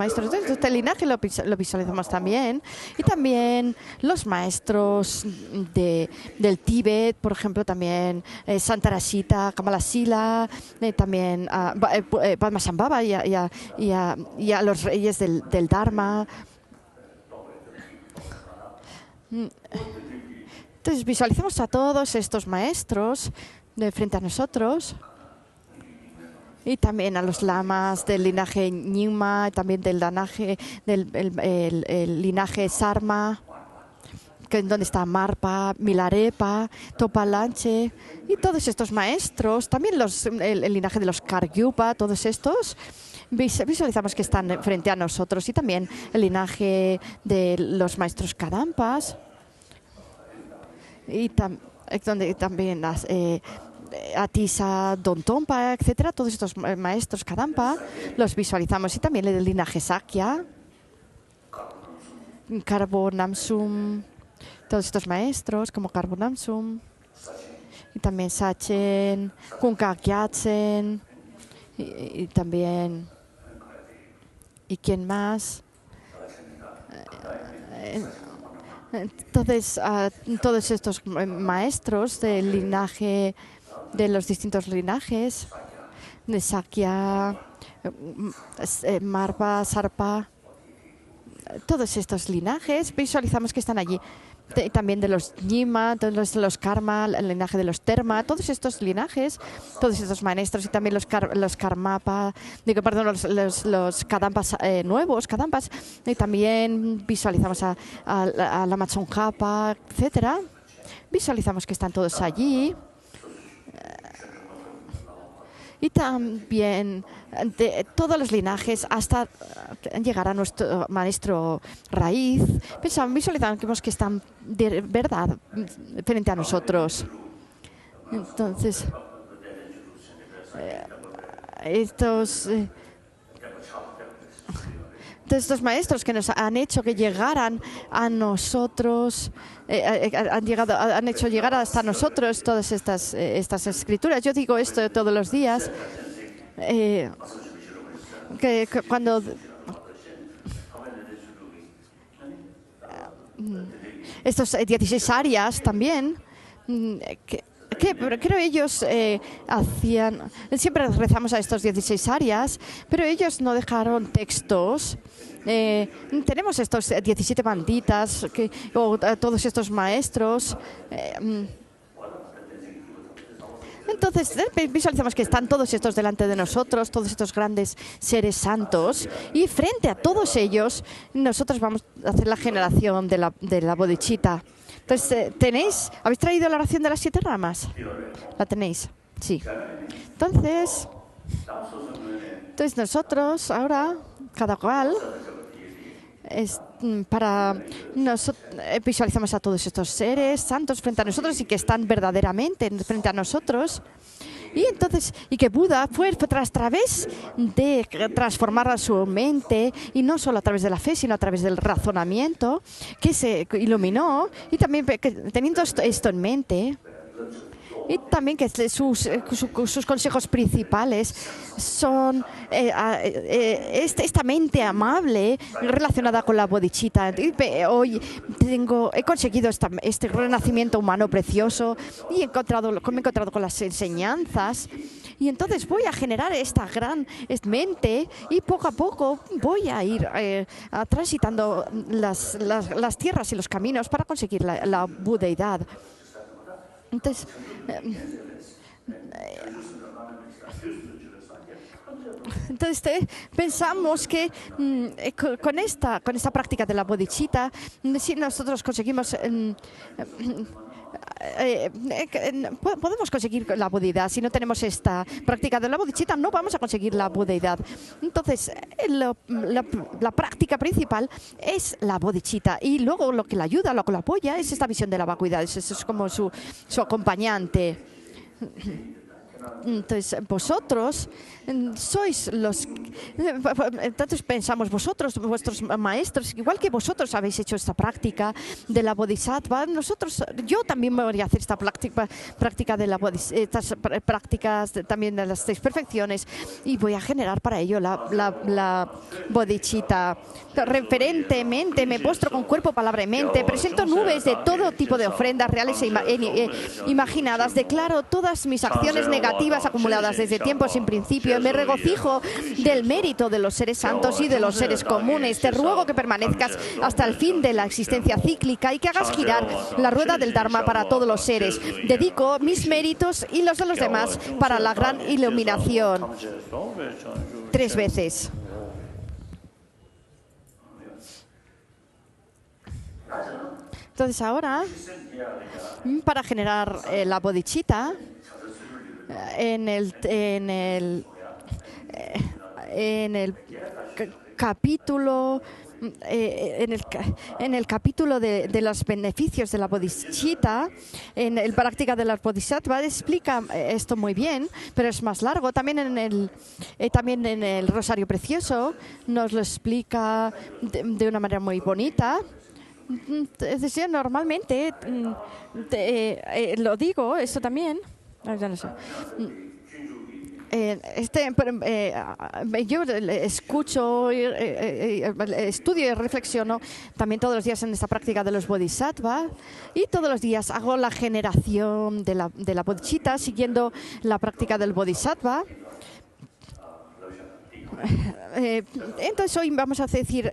[SPEAKER 1] este linaje lo visualizamos también. Y también los maestros del Tíbet, por ejemplo, también Santarashita, Kamalasila, también Padmasambhava y a los reyes del Dharma. Entonces visualizamos a todos estos maestros de frente a nosotros, y también a los lamas del linaje Nyingma, también del linaje Sarma, donde está Marpa, Milarepa, Topalanche, y todos estos maestros, también el linaje de los Karyupa, todos estos visualizamos que están frente a nosotros, y también el linaje de los maestros Kadampas, y donde también Atisa, Don Tompa, etcétera, todos estos maestros Kadampa los visualizamos, y también el linaje Sakya, Karbo Namsum, todos estos maestros como Karbo Namsum, y también Sachen, Kunkak Gyatsen, y también, ¿y quién más? Entonces, todos estos maestros del linaje, de los distintos linajes, de Sakya, Marpa, Sarpa, todos estos linajes visualizamos que están allí. También de los Nyingma, todos los Karma, el linaje de los Terma, todos estos linajes, todos estos maestros, y también los Karmapa, los Kadampas nuevos, Kadampas, y también visualizamos a la Matsonghapa, etcétera. Visualizamos que están todos allí. Y también de todos los linajes hasta llegar a nuestro maestro raíz, visualizamos que están de verdad frente a nosotros. Entonces, estos maestros que nos han hecho que llegaran a nosotros, han hecho llegar hasta nosotros todas estas escrituras. Yo digo esto todos los días, que cuando estos 16 áreas también, creo ellos hacían, siempre rezamos a estos 16 áreas, pero ellos no dejaron textos. Tenemos estos 17 banditas, o todos estos maestros. Entonces, visualizamos que están todos estos delante de nosotros, todos estos grandes seres santos, y frente a todos ellos, nosotros vamos a hacer la generación de la bodhicitta. Entonces, ¿habéis traído la oración de las 7 ramas? ¿La tenéis? Sí. Entonces nosotros ahora, cada cual, visualizamos a todos estos seres santos frente a nosotros y que están verdaderamente frente a nosotros. Y que Buda fue a través de transformar su mente, y no solo a través de la fe, sino a través del razonamiento, que se iluminó, y también teniendo esto en mente, y también que sus consejos principales son esta mente amable relacionada con la bodhicitta. Hoy he conseguido este renacimiento humano precioso y me he encontrado con las enseñanzas. Y entonces voy a generar esta gran mente, y poco a poco voy a ir transitando las tierras y los caminos para conseguir la budeidad. Entonces pensamos que con esta práctica de la bodhicitta, si nosotros conseguimos podemos conseguir la budeidad. Si no tenemos esta práctica de la bodhicitta, no vamos a conseguir la budeidad. Entonces, la práctica principal es la bodhicitta, y luego lo que la ayuda, lo que la apoya, es esta visión de la vacuidad. Eso es como su acompañante. Entonces, vosotros sois los... Entonces pensamos, vosotros, vuestros maestros, igual que vosotros habéis hecho esta práctica de la bodhisattva, yo también voy a hacer esta práctica de estas prácticas también de las 6 perfecciones, y voy a generar para ello la bodhicitta. Referentemente me postro con cuerpo, palabra y mente, presento nubes de todo tipo de ofrendas reales e imaginadas, declaro todas mis acciones negativas acumuladas desde tiempos sin principio, me regocijo del mérito de los seres santos y de los seres comunes. Te ruego que permanezcas hasta el fin de la existencia cíclica y que hagas girar la rueda del Dharma para todos los seres. Dedico mis méritos y los de los demás para la gran iluminación. 3 veces. Entonces ahora, para generar la bodhicitta, en el capítulo de los beneficios de la bodhicitta, en el práctica de la bodhisattva, explica esto muy bien, pero es más largo. También en el Rosario Precioso nos lo explica de una manera muy bonita. Es decir, normalmente lo digo, esto también. Ya no sé. Yo escucho, estudio y reflexiono también todos los días en esta práctica de los bodhisattvas, y todos los días hago la generación de la bodhicitta siguiendo la práctica del bodhisattva. Entonces hoy vamos a decir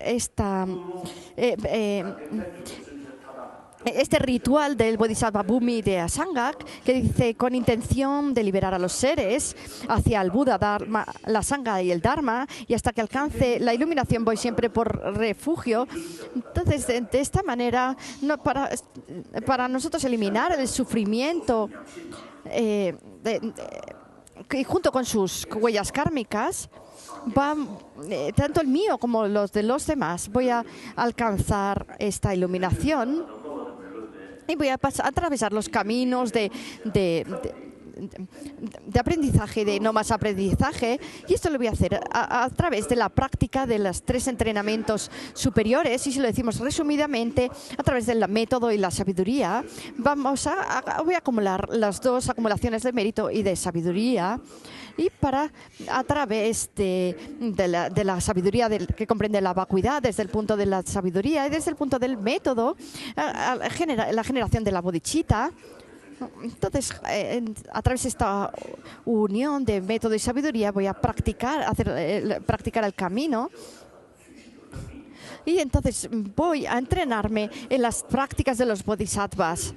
[SPEAKER 1] este ritual del Bodhisattva Bhumi de Asanga, que dice: con intención de liberar a los seres hacia el Buda, Dharma, la Sangha y el Dharma, y hasta que alcance la iluminación voy siempre por refugio. Entonces, de esta manera, para nosotros eliminar el sufrimiento y junto con sus huellas kármicas, tanto el mío como los de los demás, voy a alcanzar esta iluminación. Y voy a atravesar los caminos de de aprendizaje, de no más aprendizaje. Y esto lo voy a hacer a través de la práctica de los 3 entrenamientos superiores. Y si lo decimos resumidamente, a través del método y la sabiduría, voy a acumular las 2 acumulaciones de mérito y de sabiduría. Y a través de la sabiduría que comprende la vacuidad, desde el punto de la sabiduría y desde el punto del método, la generación de la bodhicitta. Entonces, a través de esta unión de método y sabiduría voy a practicar el camino. Y entonces voy a entrenarme en las prácticas de los bodhisattvas.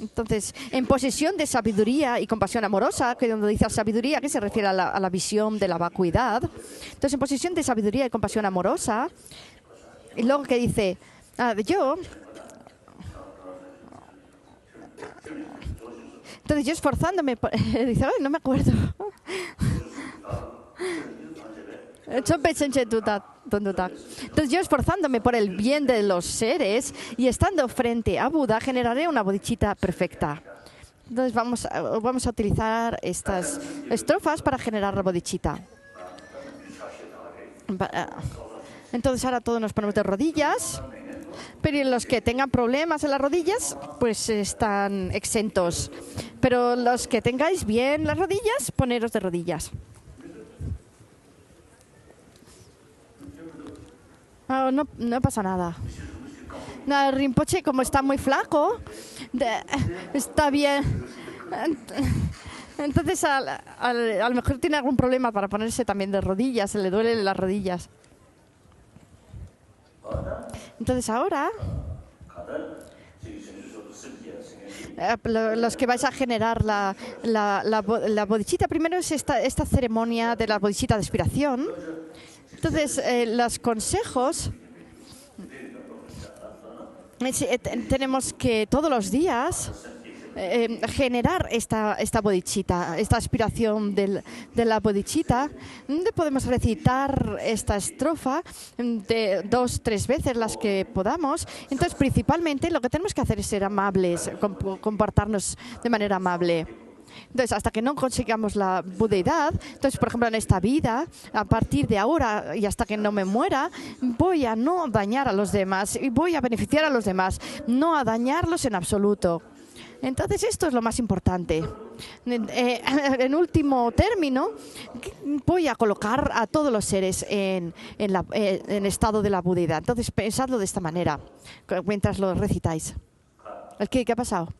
[SPEAKER 1] Entonces, en posesión de sabiduría y compasión amorosa, que cuando dice sabiduría, que se refiere a la visión de la vacuidad. Entonces, en posesión de sabiduría y compasión amorosa, y luego que dice, entonces yo esforzándome, dice, ay, no me acuerdo. Entonces yo esforzándome por el bien de los seres y estando frente a Buda generaré una bodhicitta perfecta. Entonces vamos a utilizar estas estrofas para generar la bodhicitta. Entonces ahora todos nos ponemos de rodillas, pero los que tengan problemas en las rodillas pues están exentos. Pero los que tengáis bien las rodillas, poneros de rodillas. No pasa nada. El Rinpoche, como está muy flaco, está bien. Entonces, a lo mejor tiene algún problema para ponerse también de rodillas, se le duelen las rodillas. Entonces, ahora, los que vais a generar la bodhicitta, primero es esta ceremonia de la bodhicitta de aspiración. Entonces, los consejos, tenemos que todos los días generar esta bodhicitta, esta aspiración de la bodhicitta. Podemos recitar esta estrofa de 2 o 3 veces las que podamos. Entonces, principalmente, lo que tenemos que hacer es ser amables, comportarnos de manera amable. Entonces, hasta que no consigamos la budeidad, entonces, por ejemplo, en esta vida, a partir de ahora y hasta que no me muera, voy a no dañar a los demás y voy a beneficiar a los demás, no a dañarlos en absoluto. Entonces, esto es lo más importante. En último término, voy a colocar a todos los seres en estado de la budeidad. Entonces, pensadlo de esta manera, mientras lo recitáis. ¿El qué? ¿Qué ha pasado?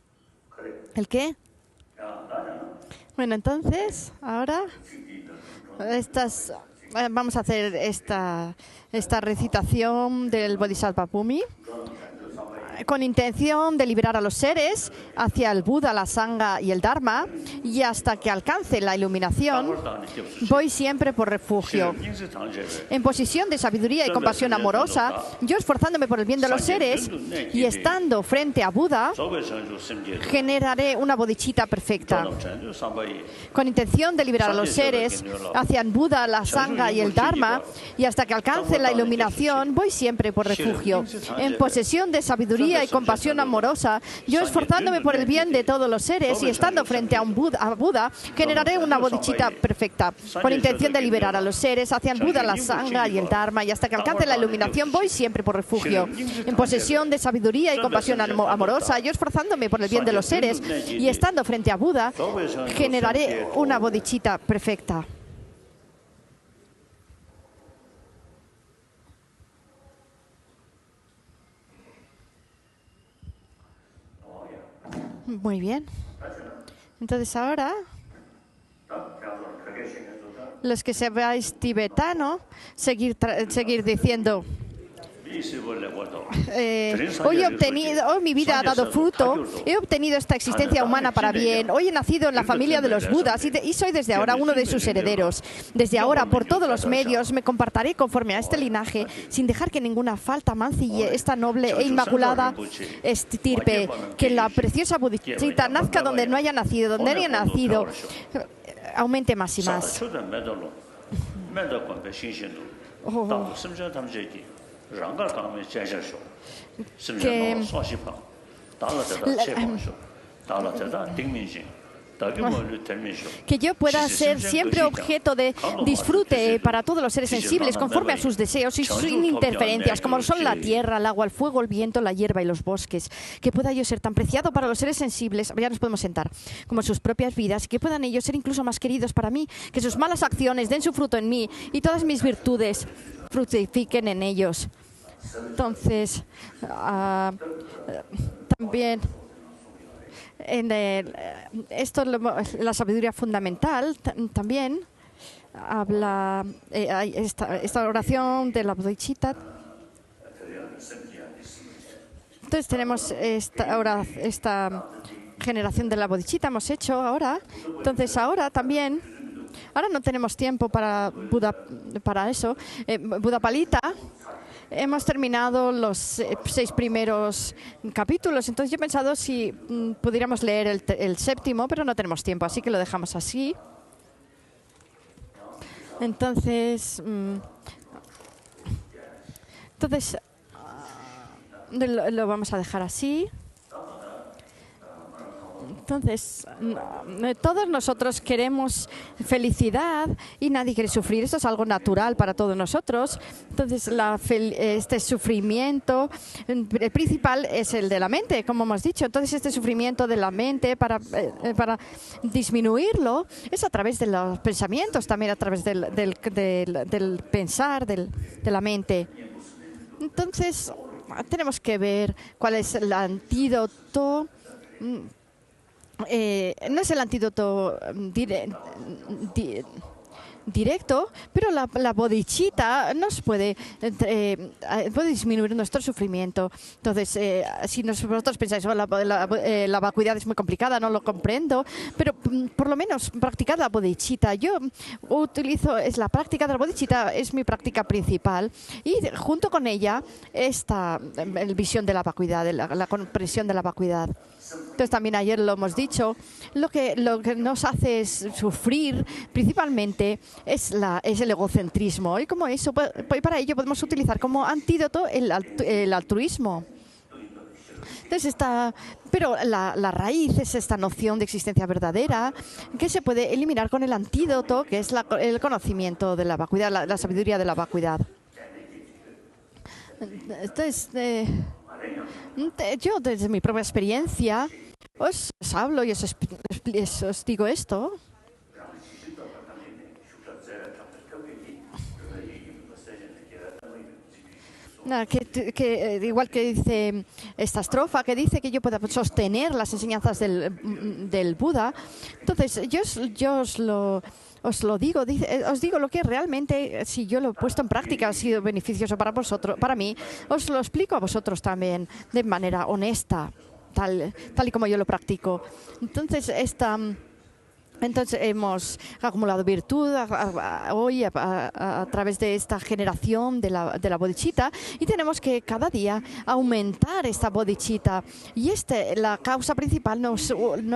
[SPEAKER 1] ¿El qué? Bueno, entonces, ahora vamos a hacer esta recitación del Bodhisattva Bhumi con intención de liberar a los seres hacia el Buda, la Sangha y el Dharma, y hasta que alcance la iluminación, voy siempre por refugio. En posición de sabiduría y compasión amorosa, yo esforzándome por el bien de los seres y estando frente a Buda, generaré una bodhicitta perfecta. Con intención de liberar a los seres hacia el Buda, la Sangha y el Dharma, y hasta que alcance la iluminación, voy siempre por refugio. En posesión de sabiduría y compasión amorosa, yo esforzándome por el bien de todos los seres y estando frente a Buda, generaré una bodhicitta perfecta. Con intención de liberar a los seres hacia el Buda, la Sangha y el Dharma, y hasta que alcance la iluminación, voy siempre por refugio. En posesión de sabiduría y compasión amorosa, yo esforzándome por el bien de los seres y estando frente a Buda, generaré una bodhicitta perfecta. Muy bien. Entonces ahora, los que sepáis tibetano, seguir diciendo, hoy mi vida ha dado fruto, he obtenido esta existencia humana para bien, hoy he nacido en la familia de los Budas y soy desde ahora uno de sus herederos. Desde ahora, por todos los medios, me comportaré conforme a este linaje, sin dejar que ninguna falta mancille esta noble e inmaculada estirpe, que la preciosa bodhicitta nazca donde no haya nacido, donde haya nacido, aumente más y más. que yo pueda ser siempre objeto de disfrute para todos los seres sensibles, conforme a sus deseos y sin interferencias, como son la tierra, el agua, el fuego, el viento, la hierba y los bosques. Que pueda yo ser tan preciado para los seres sensibles, ya nos podemos sentar, como sus propias vidas, que puedan ellos ser incluso más queridos para mí, que sus malas acciones den su fruto en mí y todas mis virtudes fructifiquen en ellos. Entonces, también esto, la sabiduría fundamental también habla esta oración de la bodhicitta. Entonces tenemos esta generación de la bodhicitta hemos hecho ahora. Entonces ahora también, ahora no tenemos tiempo para eso. Buddhapalita. Hemos terminado los 6 primeros capítulos, entonces yo he pensado si pudiéramos leer el 7º, pero no tenemos tiempo, así que lo dejamos así. Entonces lo vamos a dejar así. Entonces, todos nosotros queremos felicidad y nadie quiere sufrir. Esto es algo natural para todos nosotros. Entonces, este sufrimiento principal es el de la mente, como hemos dicho. Entonces, este sufrimiento de la mente, para disminuirlo, es a través de los pensamientos, también a través del pensar, de la mente. Entonces, tenemos que ver cuál es el antídoto. No es el antídoto directo, pero la bodhicitta nos puede disminuir nuestro sufrimiento. Entonces, si vosotros pensáis, la vacuidad es muy complicada, no lo comprendo, pero por lo menos practicar la bodhicitta. Yo la práctica de la bodhicitta es mi práctica principal y junto con ella esta visión de la vacuidad, la comprensión de la vacuidad. Entonces también ayer lo hemos dicho, lo que nos hace sufrir principalmente es el egocentrismo, y como eso, para ello podemos utilizar como antídoto el altruismo. Entonces pero la raíz es esta noción de existencia verdadera que se puede eliminar con el antídoto, que es el conocimiento de la vacuidad, la sabiduría de la vacuidad. Entonces, yo desde mi propia experiencia os hablo y os digo esto. Igual que dice esta estrofa, que dice que yo pueda sostener las enseñanzas del Buda. Entonces, yo os lo digo, os digo lo que realmente, si yo lo he puesto en práctica, ha sido beneficioso para vosotros, para mí. Os lo explico a vosotros también de manera honesta, tal y como yo lo practico. Entonces, hemos acumulado virtud hoy a través de esta generación de la bodhicitta, y tenemos que cada día aumentar esta bodhicitta. Y la causa principal no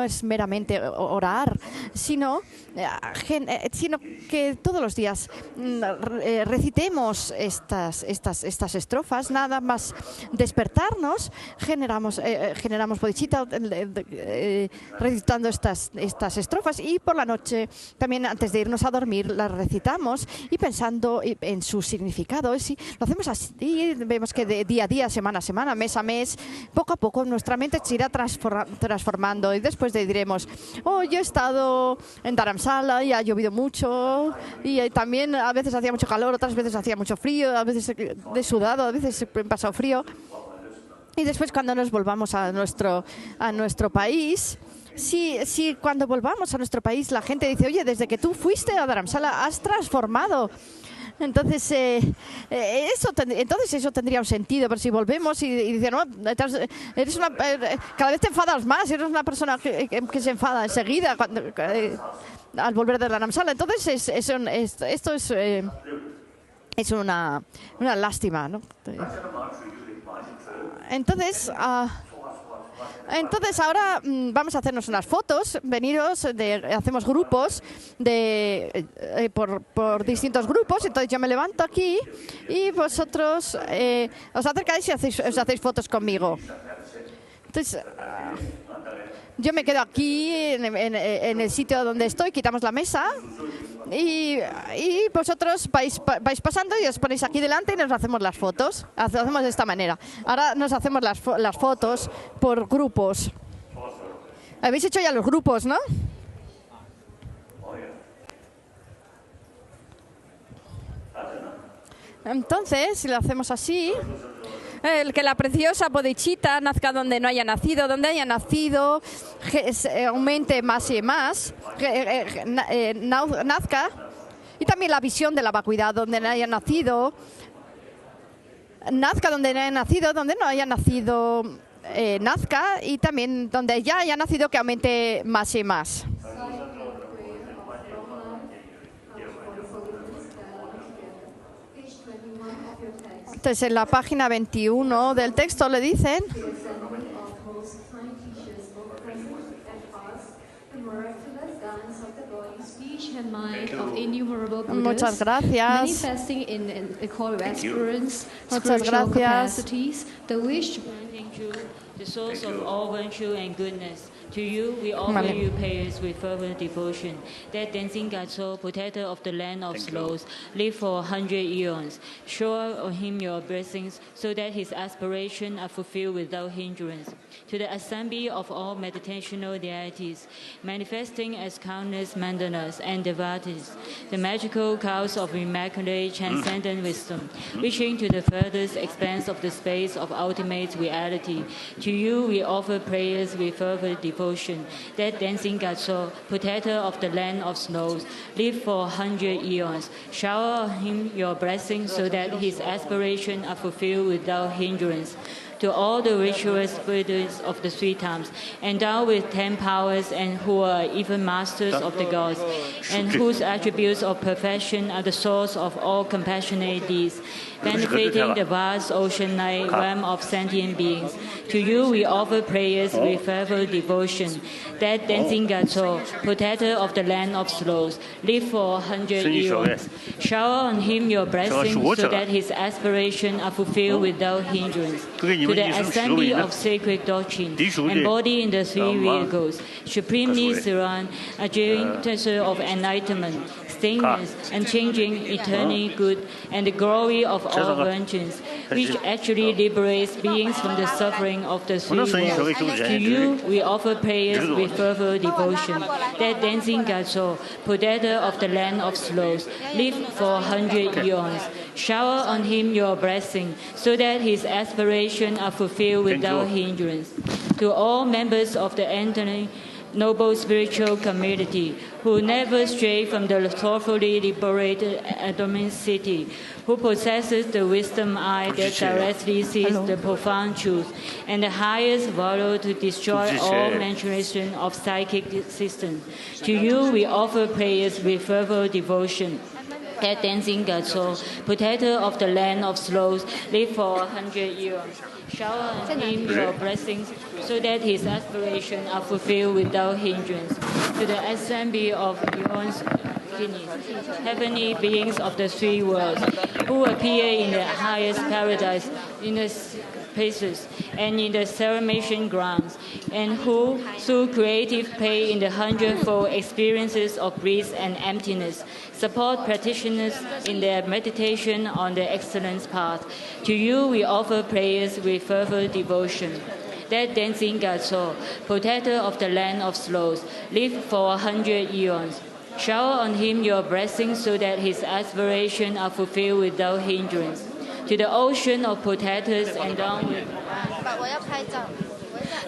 [SPEAKER 1] es meramente orar, sino que todos los días recitemos estas estrofas. Nada más despertarnos, generamos bodhicitta recitando estas estrofas. Y por la noche, también antes de irnos a dormir, las recitamos y pensando en su significado. Si lo hacemos así, vemos que de día a día, semana a semana, mes a mes, poco a poco nuestra mente se irá transformando. Y después diremos, yo he estado en Dharamsala y ha llovido mucho, y también a veces hacía mucho calor, otras veces hacía mucho frío, a veces he sudado, a veces he pasado frío. Y después, cuando nos volvamos a nuestro país, si cuando volvamos a nuestro país la gente dice, oye, desde que tú fuiste a Dharamsala has transformado. Entonces, eso tendría un sentido, pero si volvemos y dicen, no, eres cada vez te enfadas más, eres una persona que se enfada enseguida al volver de Dharamsala. Entonces, esto es una lástima, ¿no? Entonces, ahora vamos a hacernos unas fotos, hacemos grupos por distintos grupos. Entonces yo me levanto aquí y vosotros os acercáis y os hacéis fotos conmigo. Entonces, Yo me quedo aquí en el sitio donde estoy, quitamos la mesa y vosotros vais pasando y os ponéis aquí delante y nos hacemos las fotos. Hacemos de esta manera. Ahora nos hacemos las fotos por grupos. Habéis hecho ya los grupos, ¿no? Entonces, si lo hacemos así, que la preciosa bodhicitta nazca donde no haya nacido, aumente más y más, nazca, y también la visión de la vacuidad donde no haya nacido, nazca donde no haya nacido, donde no haya nacido, nazca, y también donde ya haya nacido que aumente más y más. Entonces, en la página 21 del texto le dicen: muchas gracias. Muchas gracias.
[SPEAKER 2] The source of all virtue and goodness. To you, we offer you prayers with fervent devotion. That Tenzin Gyatso, protector of the land of slows, live for 100 eons. Shower on him your blessings, so that his aspirations are fulfilled without hindrance. To the assembly of all meditational deities, manifesting as countless mandalas and devotees, the magical clouds of immaculate transcendent wisdom, reaching to the furthest expanse of the space of ultimate reality. To you, we offer prayers with fervent devotion. That Tenzin Gyatso, protector of the land of snows, live for 100 eons. Shower on him your blessings, so that his aspirations are fulfilled without hindrance. To all the ritual spirits of the three times, endowed with 10 powers and who are even masters of the gods, and whose attributes of perfection are the source of all compassionate deeds, benefiting the vast ocean-like realm of sentient beings. To you we offer prayers with fervent devotion. That Tenzin Gyatso, protector of the land of slows, live for 100 years. Shower on him your blessings, so that his aspirations are fulfilled without hindrance. To the assembly of sacred doctrine, embodied in the three vehicles, supremely surround, agent of enlightenment, stainless, unchanging, eternally good, and the glory of all virgins, which actually liberates beings from the suffering of the three worlds. To you we offer prayers with fervent devotion. That Tenzin Gyatso, protector of the land of slows, live for 100 eons. Shower on him your blessing, so that his aspirations are fulfilled without hindrance. To all members of the entering noble spiritual community, who never stray from the thoughtfully liberated adornment city, who possesses the wisdom eye that directly sees the profound truth, and the highest value to destroy all maturation of psychic systems. To you we offer prayers with fervent devotion. That Tenzin Gyatso, protector of the land of slows, live for 100 years. Shower on him your blessings, so that his aspirations are fulfilled without hindrance. To the assembly of eons, heavenly beings of the three worlds, who appear in the highest paradise, in the places, and in the celebration grounds, and who, through creative play in the hundredfold experiences of bliss and emptiness, support practitioners in their meditation on the excellence path. To you we offer prayers with fervent devotion. That Tenzin Gyatso, protector of the land of slows, live for 100 eons. Shower on him your blessings, so that his aspirations are fulfilled without hindrance. To the ocean of protectors endowed with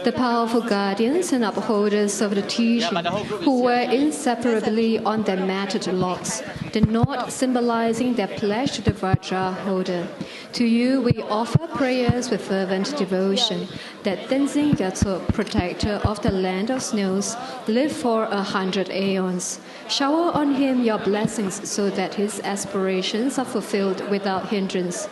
[SPEAKER 3] the powerful guardians and upholders of the teaching, who were inseparably on their matted locks, the knot symbolizing their pledge to the Vajra holder. To you we offer prayers with fervent devotion. That Tenzin Gyatso, protector of the land of snows, live for 100 aeons. Shower on him your blessings, so that his aspirations are fulfilled without hindrance.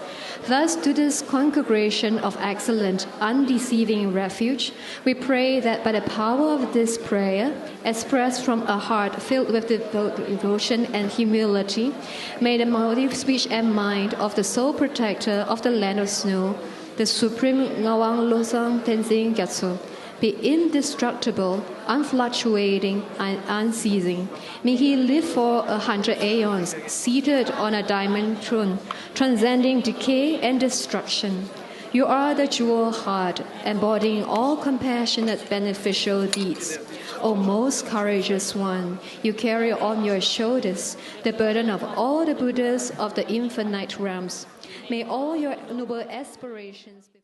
[SPEAKER 3] Thus, to this congregation of excellent, undeceiving refuge, we pray that by the power of this prayer, expressed from a heart filled with devotion and humility, may the motive, speech, and mind of the sole protector of the land of snow, the Supreme Ngawang Losang Tenzin Gyatso, be indestructible, unfluctuating, and unceasing. May he live for 100 aeons, seated on a diamond throne, transcending decay and destruction. You are the jewel heart, embodying all compassionate, beneficial deeds. O most courageous one, you carry on your shoulders the burden of all the Buddhas of the infinite realms. May all your noble aspirations be